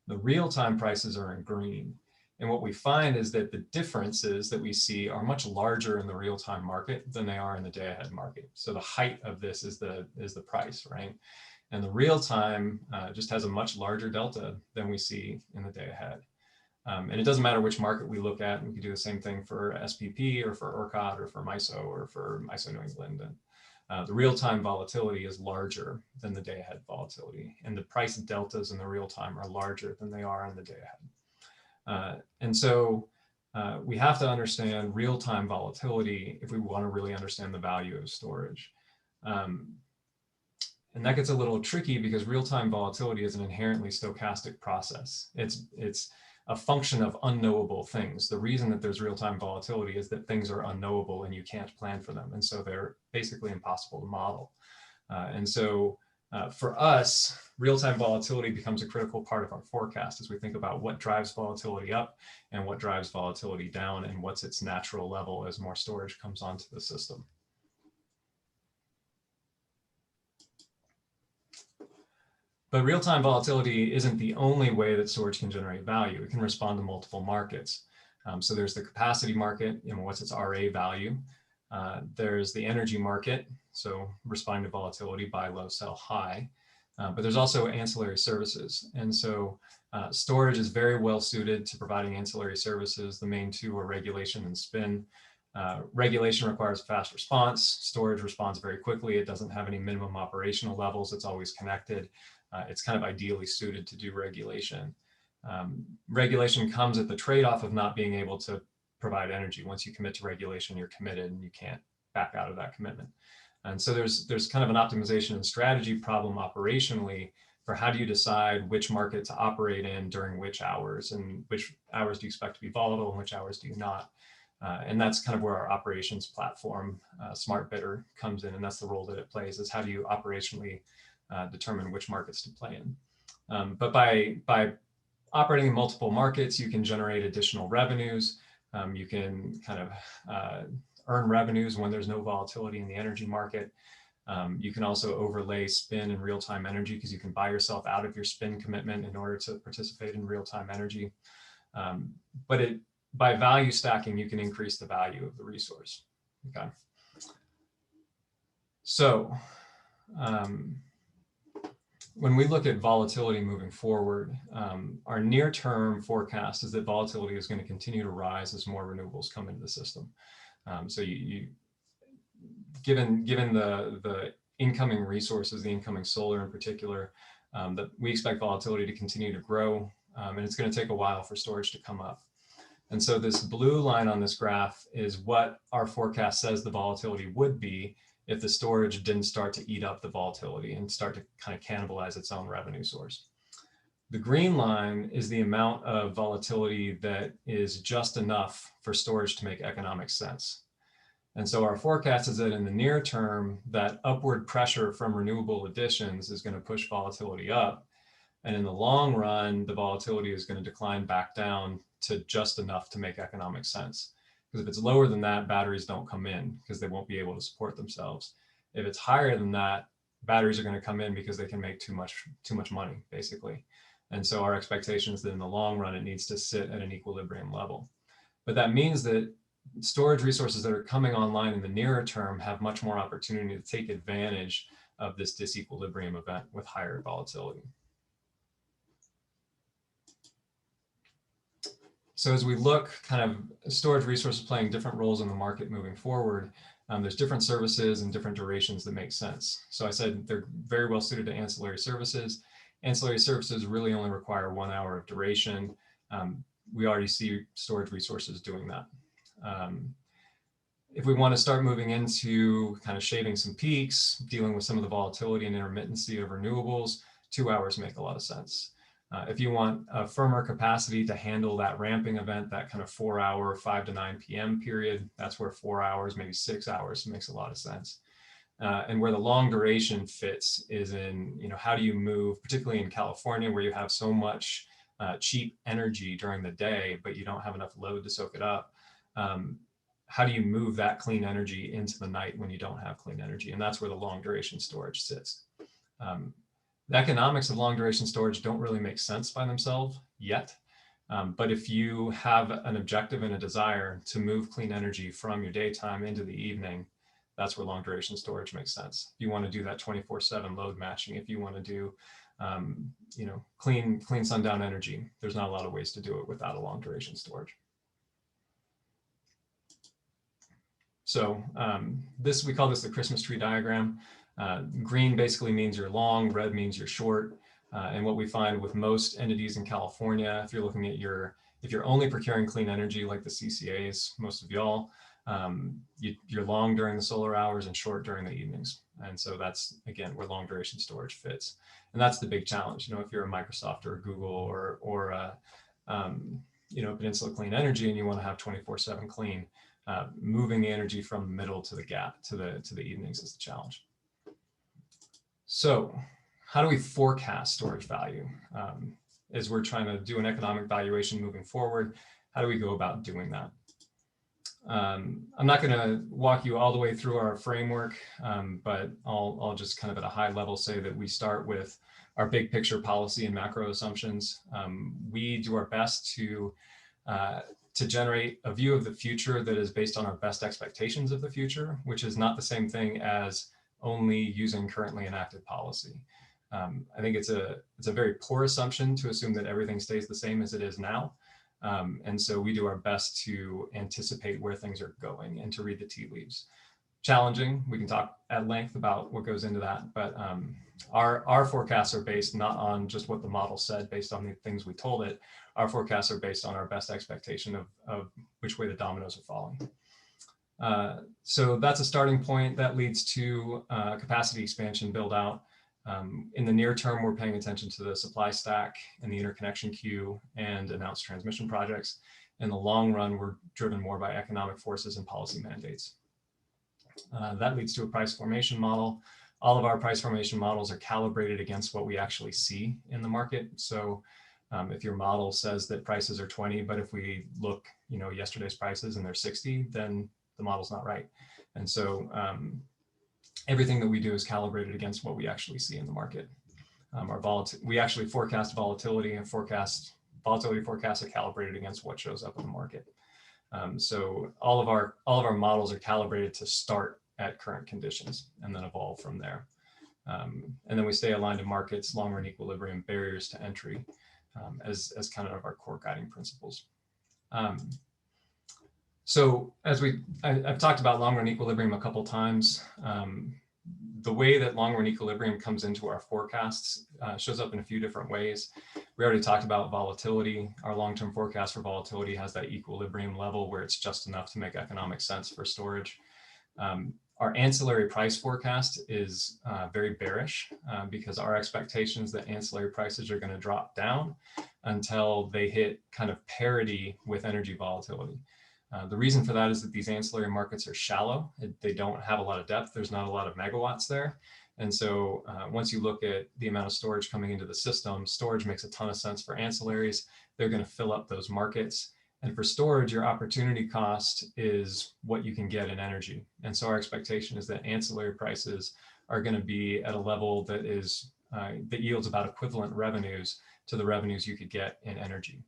The real-time prices are in green. And what we find is that the differences that we see are much larger in the real-time market than they are in the day ahead market. So the height of this is the price, right? And the real time just has a much larger delta than we see in the day ahead. And it doesn't matter which market we look at. We could do the same thing for SPP or for ERCOT or for MISO or for MISO New England. And the real-time volatility is larger than the day-ahead volatility. And the price deltas in the real-time are larger than they are in the day-ahead. And so we have to understand real-time volatility if we want to really understand the value of storage. And that gets a little tricky because real-time volatility is an inherently stochastic process. It's a function of unknowable things. The reason that there's real-time volatility is that things are unknowable and you can't plan for them. And so they're basically impossible to model. And so for us, real-time volatility becomes a critical part of our forecast as we think about what drives volatility up and what drives volatility down and what's its natural level as more storage comes onto the system. But real-time volatility isn't the only way that storage can generate value. It can respond to multiple markets. So there's the capacity market, what's its RA value. There's the energy market, so responding to volatility, buy low, sell high. But there's also ancillary services. And so storage is very well suited to providing ancillary services. The main two are regulation and spin. Regulation requires fast response. Storage responds very quickly. It doesn't have any minimum operational levels. It's always connected. It's kind of ideally suited to do regulation. Regulation comes at the trade-off of not being able to provide energy. Once you commit to regulation, you're committed and you can't back out of that commitment. And so there's kind of an optimization and strategy problem operationally for how do you decide which market to operate in during which hours, and which hours do you expect to be volatile and which hours do you not. And that's kind of where our operations platform, Smart Bidder, comes in, and that's the role that it plays, is how do you operationally determine which markets to play in. But by operating in multiple markets, you can generate additional revenues. You can kind of earn revenues when there's no volatility in the energy market. You can also overlay spin and real-time energy because you can buy yourself out of your spin commitment in order to participate in real-time energy. But by value stacking, you can increase the value of the resource. Okay. So when we look at volatility moving forward, our near-term forecast is that volatility is going to continue to rise as more renewables come into the system. So given the incoming resources, the incoming solar in particular, that we expect volatility to continue to grow, and it's going to take a while for storage to come up. And so this blue line on this graph is what our forecast says the volatility would be if the storage didn't start to eat up the volatility and start to kind of cannibalize its own revenue source. The green line is the amount of volatility that is just enough for storage to make economic sense. And so our forecast is that in the near term, that upward pressure from renewable additions is going to push volatility up. And in the long run, the volatility is going to decline back down to just enough to make economic sense. Because if it's lower than that, batteries don't come in because they won't be able to support themselves. If it's higher than that, batteries are going to come in because they can make too much money, basically. And so our expectation is that in the long run, it needs to sit at an equilibrium level. But that means that storage resources that are coming online in the nearer term have much more opportunity to take advantage of this disequilibrium event with higher volatility. So as we look kind of storage resources playing different roles in the market moving forward, there's different services and different durations that make sense. So I said they're very well suited to ancillary services. Ancillary services really only require 1 hour of duration. We already see storage resources doing that. If we want to start moving into kind of shaving some peaks, dealing with some of the volatility and intermittency of renewables, 2 hours make a lot of sense. If you want a firmer capacity to handle that ramping event, that kind of 4 hour, 5 to 9 p.m. period, that's where 4 hours, maybe 6 hours makes a lot of sense. And where the long duration fits is in, how do you move, particularly in California, where you have so much cheap energy during the day, but you don't have enough load to soak it up. How do you move that clean energy into the night when you don't have clean energy? And that's where the long duration storage sits. The economics of long duration storage don't really make sense by themselves yet. But if you have an objective and a desire to move clean energy from your daytime into the evening, that's where long duration storage makes sense. If you want to do that 24/7 load matching, if you want to do, you know, clean sundown energy, there's not a lot of ways to do it without a long duration storage. So we call this the Christmas tree diagram. Green basically means you're long, red means you're short. And what we find with most entities in California, if you're looking at if you're only procuring clean energy like the CCAs, most of y'all, you're long during the solar hours and short during the evenings. And so that's, again, where long duration storage fits. And that's the big challenge. You know, if you're a Microsoft or a Google or you know, Peninsula Clean Energy and you want to have 24/7 clean, moving the energy from the middle to the gap to the evenings is the challenge. So how do we forecast storage value? As we're trying to do an economic valuation moving forward, how do we go about doing that? I'm not going to walk you all the way through our framework, but I'll just kind of at a high level say that we start with our big picture policy and macro assumptions. We do our best to generate a view of the future that is based on our best expectations of the future, which is not the same thing as only using currently enacted policy. I think it's a very poor assumption to assume that everything stays the same as it is now. And so we do our best to anticipate where things are going and to read the tea leaves. Challenging, we can talk at length about what goes into that, but our forecasts are based not on just what the model said based on the things we told it. Our forecasts are based on our best expectation of which way the dominoes are falling. So that's a starting point that leads to capacity expansion build out. In the near term, we're paying attention to the supply stack and the interconnection queue and announced transmission projects. In the long run, we're driven more by economic forces and policy mandates. That leads to a price formation model. All of our price formation models are calibrated against what we actually see in the market. So if your model says that prices are 20, but if we look, you know, yesterday's prices and they're 60, then the model's not right. And so everything that we do is calibrated against what we actually see in the market. We actually forecast volatility and volatility forecasts are calibrated against what shows up in the market. So all of our models are calibrated to start at current conditions and then evolve from there. And then we stay aligned to markets, long run equilibrium, barriers to entry as kind of our core guiding principles. So I've talked about long run equilibrium a couple times. The way that long run equilibrium comes into our forecasts shows up in a few different ways. We already talked about volatility. Our long-term forecast for volatility has that equilibrium level where it's just enough to make economic sense for storage. Our ancillary price forecast is very bearish because our expectation is that ancillary prices are going to drop down until they hit kind of parity with energy volatility. The reason for that is that these ancillary markets are shallow. They don't have a lot of depth. There's not a lot of megawatts there. And so once you look at the amount of storage coming into the system, storage makes a ton of sense for ancillaries. They're going to fill up those markets. And for storage, your opportunity cost is what you can get in energy. And so our expectation is that ancillary prices are going to be at a level that yields about equivalent revenues to the revenues you could get in energy.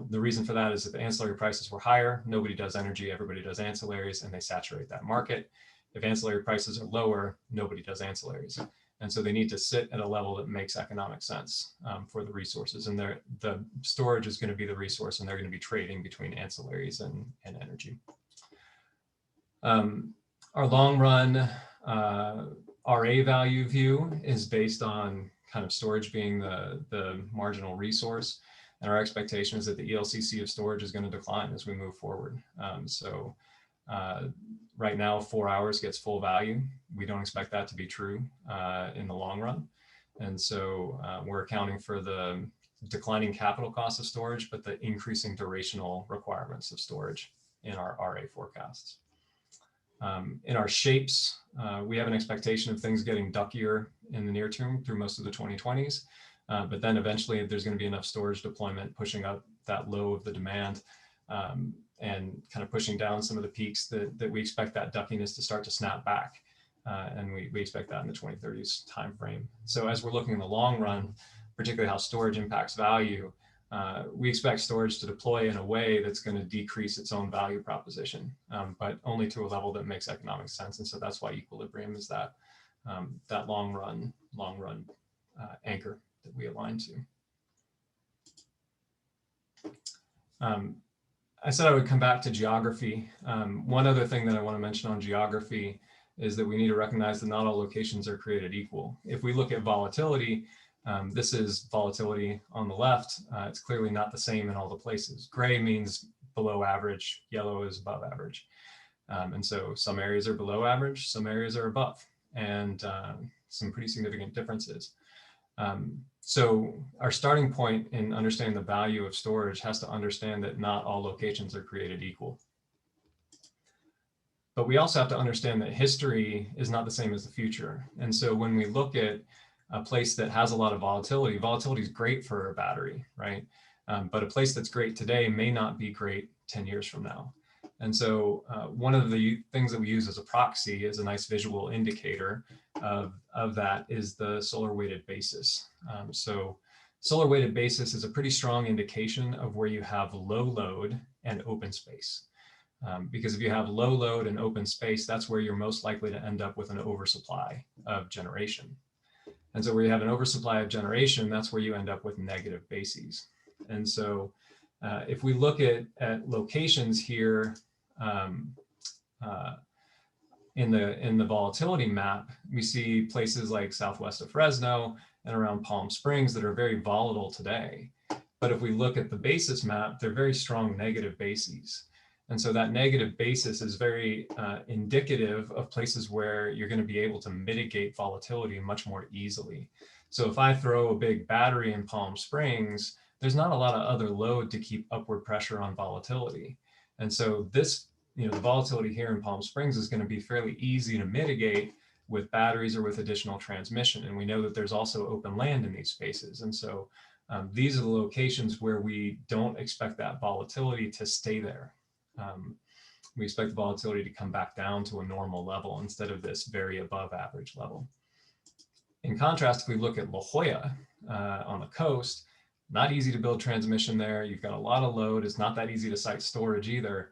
The reason for that is if ancillary prices were higher, nobody does energy, everybody does ancillaries, and they saturate that market. If ancillary prices are lower, nobody does ancillaries. And so they need to sit at a level that makes economic sense for the resources. And the storage is going to be the resource, and they're going to be trading between ancillaries and energy. Our long run RA value view is based on kind of storage being the marginal resource. And our expectation is that the ELCC of storage is going to decline as we move forward. Right now, 4 hours gets full value. We don't expect that to be true in the long run. And so we're accounting for the declining capital costs of storage, but the increasing durational requirements of storage in our RA forecasts. In our shapes, we have an expectation of things getting duckier in the near term through most of the 2020s. But then eventually there's going to be enough storage deployment pushing up that low of the demand and kind of pushing down some of the peaks that we expect that duckiness to start to snap back. And we expect that in the 2030s timeframe. So as we're looking in the long run, particularly how storage impacts value, we expect storage to deploy in a way that's going to decrease its own value proposition, but only to a level that makes economic sense. And so that's why equilibrium is that that long run anchor that we align to. I said I would come back to geography. One other thing that I want to mention on geography is that we need to recognize that not all locations are created equal. If we look at volatility, this is volatility on the left. It's clearly not the same in all the places. Gray means below average, yellow is above average. And so some areas are below average, some areas are above, and some pretty significant differences. So our starting point in understanding the value of storage has to understand that not all locations are created equal. But we also have to understand that history is not the same as the future. And so when we look at a place that has a lot of volatility, volatility is great for a battery, right? But a place that's great today may not be great 10 years from now. And so one of the things that we use as a proxy, as a nice visual indicator of that, is the solar weighted basis. So solar weighted basis is a pretty strong indication of where you have low load and open space. Because if you have low load and open space, that's where you're most likely to end up with an oversupply of generation. And so where you have an oversupply of generation, that's where you end up with negative bases. And so if we look at locations here in the volatility map, we see places like southwest of Fresno and around Palm Springs that are very volatile today. But if we look at the basis map, they're very strong negative bases. And so that negative basis is very indicative of places where you're going to be able to mitigate volatility much more easily. So if I throw a big battery in Palm Springs, there's not a lot of other load to keep upward pressure on volatility. And so this, the volatility here in Palm Springs is going to be fairly easy to mitigate with batteries or with additional transmission. And we know that there's also open land in these spaces. And so these are the locations where we don't expect that volatility to stay there. We expect the volatility to come back down to a normal level instead of this very above average level. In contrast, if we look at La Jolla on the coast, not easy to build transmission there. You've got a lot of load. It's not that easy to site storage either.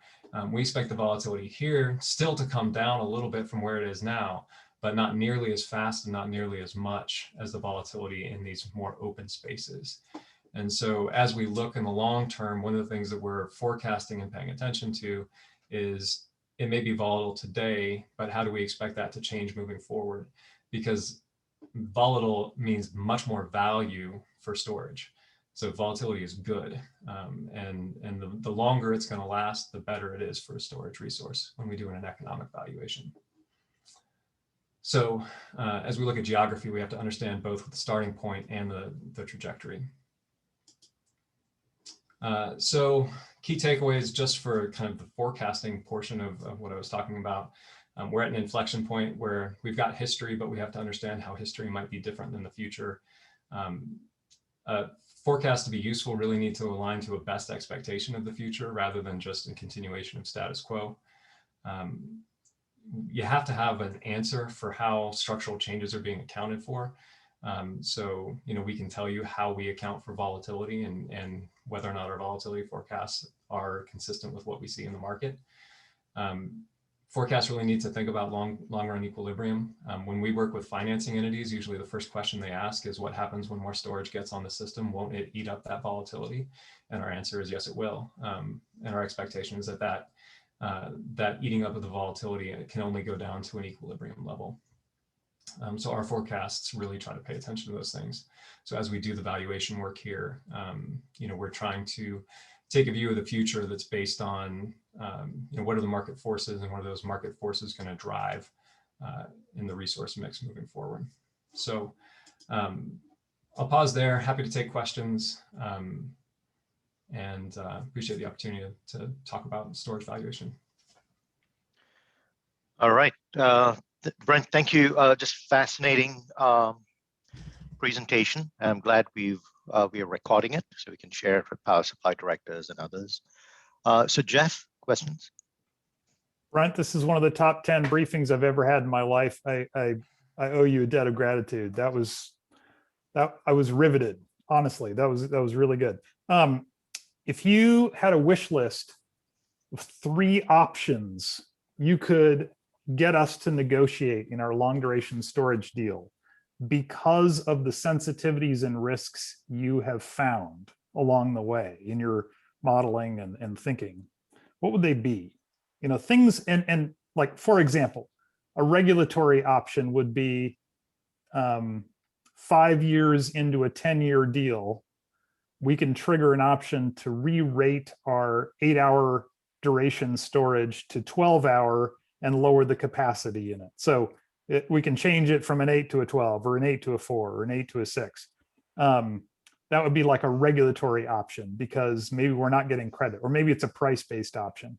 We expect the volatility here still to come down a little bit from where it is now, but not nearly as fast and not nearly as much as the volatility in these more open spaces. And so as we look in the long term, one of the things that we're forecasting and paying attention to is it may be volatile today, but how do we expect that to change moving forward? Because volatile means much more value for storage. So volatility is good. And the longer it's going to last, the better it is for a storage resource when we do an economic valuation. So as we look at geography, we have to understand both the starting point and the trajectory. So key takeaways just for kind of the forecasting portion of what I was talking about. We're at an inflection point where we've got history, but we have to understand how history might be different than the future. Forecasts to be useful really need to align to a best expectation of the future rather than just a continuation of status quo. You have to have an answer for how structural changes are being accounted for. So, we can tell you how we account for volatility and whether or not our volatility forecasts are consistent with what we see in the market. Forecasts really need to think about long run equilibrium. When we work with financing entities, usually the first question they ask is what happens when more storage gets on the system? Won't it eat up that volatility? And our answer is yes, it will. And our expectation is that eating up of the volatility can only go down to an equilibrium level. So our forecasts really try to pay attention to those things. So as we do the valuation work here, we're trying to take a view of the future that's based on, what are the market forces and what are those market forces going to drive in the resource mix moving forward. So I'll pause there. Happy to take questions and appreciate the opportunity to talk about storage valuation. All right. Brent, thank you. Just fascinating presentation. I'm glad we are recording it so we can share it with power supply directors and others. So Jeff, questions? Brent, this is one of the top 10 briefings I've ever had in my life. I owe you a debt of gratitude. I was riveted honestly. That was really good. If you had a wish list of 3 options you could get us to negotiate in our long duration storage deal because of the sensitivities and risks you have found along the way in your modeling and thinking, what would they be? You know, things, and like, for example, a regulatory option would be 5 years into a 10-year deal, we can trigger an option to re-rate our 8-hour duration storage to 12-hour and lower the capacity in it. So we can change it from an 8 to a 12, or an 8 to a 4, or an 8 to a 6. That would be like a regulatory option because maybe we're not getting credit, or maybe it's a price-based option.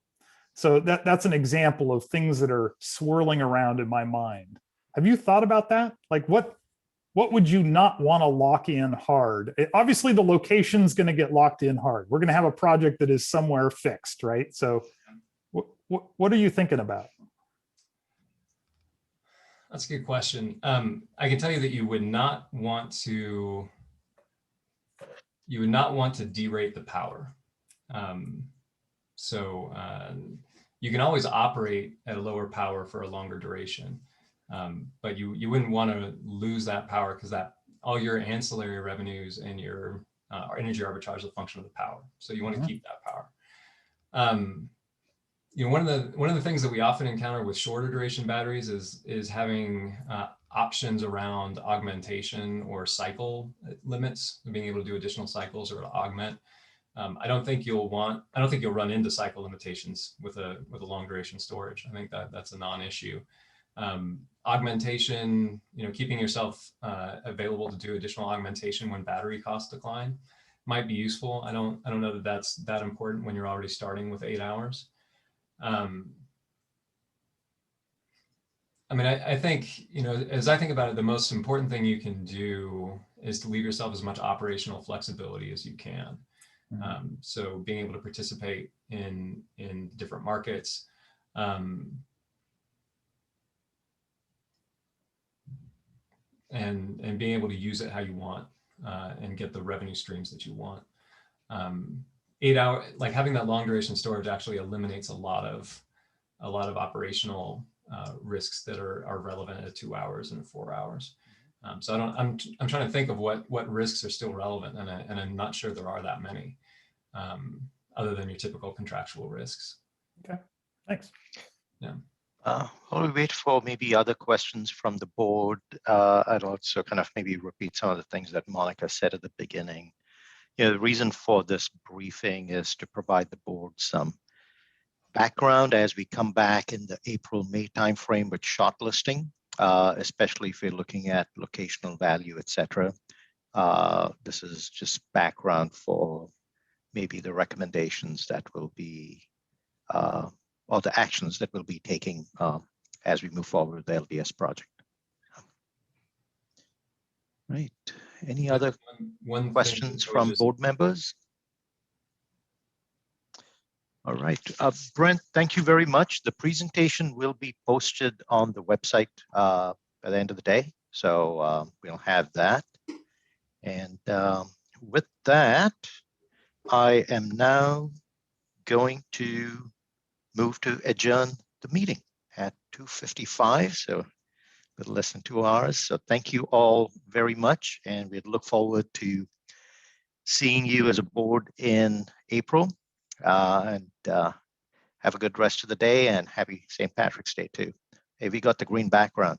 So that's an example of things that are swirling around in my mind. Have you thought about that? Like what would you not want to lock in hard? Obviously, the location's going to get locked in hard. We're going to have a project that is somewhere fixed, right? So what are you thinking about? That's a good question. I can tell you that you would not want to derate the power. You can always operate at a lower power for a longer duration, but you wouldn't want to lose that power, because that all your ancillary revenues and your energy arbitrage is a function of the power. So you want to keep that power. You know, one of the things that we often encounter with shorter duration batteries is having options around augmentation or cycle limits, being able to do additional cycles or to augment. I don't think you'll run into cycle limitations with a long duration storage. I think that's a non-issue. Augmentation, you know, keeping yourself available to do additional augmentation when battery costs decline might be useful. I don't know that that's that important when you're already starting with 8 hours. I mean, I think, you know, as I think about it, the most important thing you can do is to leave yourself as much operational flexibility as you can. So being able to participate in different markets, and being able to use it how you want, and get the revenue streams that you want. 8 hour, like having that long duration storage actually eliminates a lot of operational risks that are relevant at 2 hours and 4 hours. So I'm trying to think of what risks are still relevant, and I'm not sure there are that many, other than your typical contractual risks. Okay, thanks. Yeah. While we wait for maybe other questions from the board, I'd also kind of maybe repeat some of the things that Monica said at the beginning. You know, the reason for this briefing is to provide the board some background as we come back in the April-May timeframe with shortlisting, especially if you're looking at locational value, et cetera. This is just background for maybe the recommendations that will be, or the actions that we'll be taking as we move forward with the LDS project. Right. Any other questions from board members? All right. Brent, thank you very much. The presentation will be posted on the website by the end of the day. So we'll have that. And with that, I am now going to move to adjourn the meeting at 2:55. So a little less than 2 hours. So thank you all very much. And we look forward to seeing you as a board in April. And have a good rest of the day, and happy St. Patrick's Day too. Hey, we got the green background.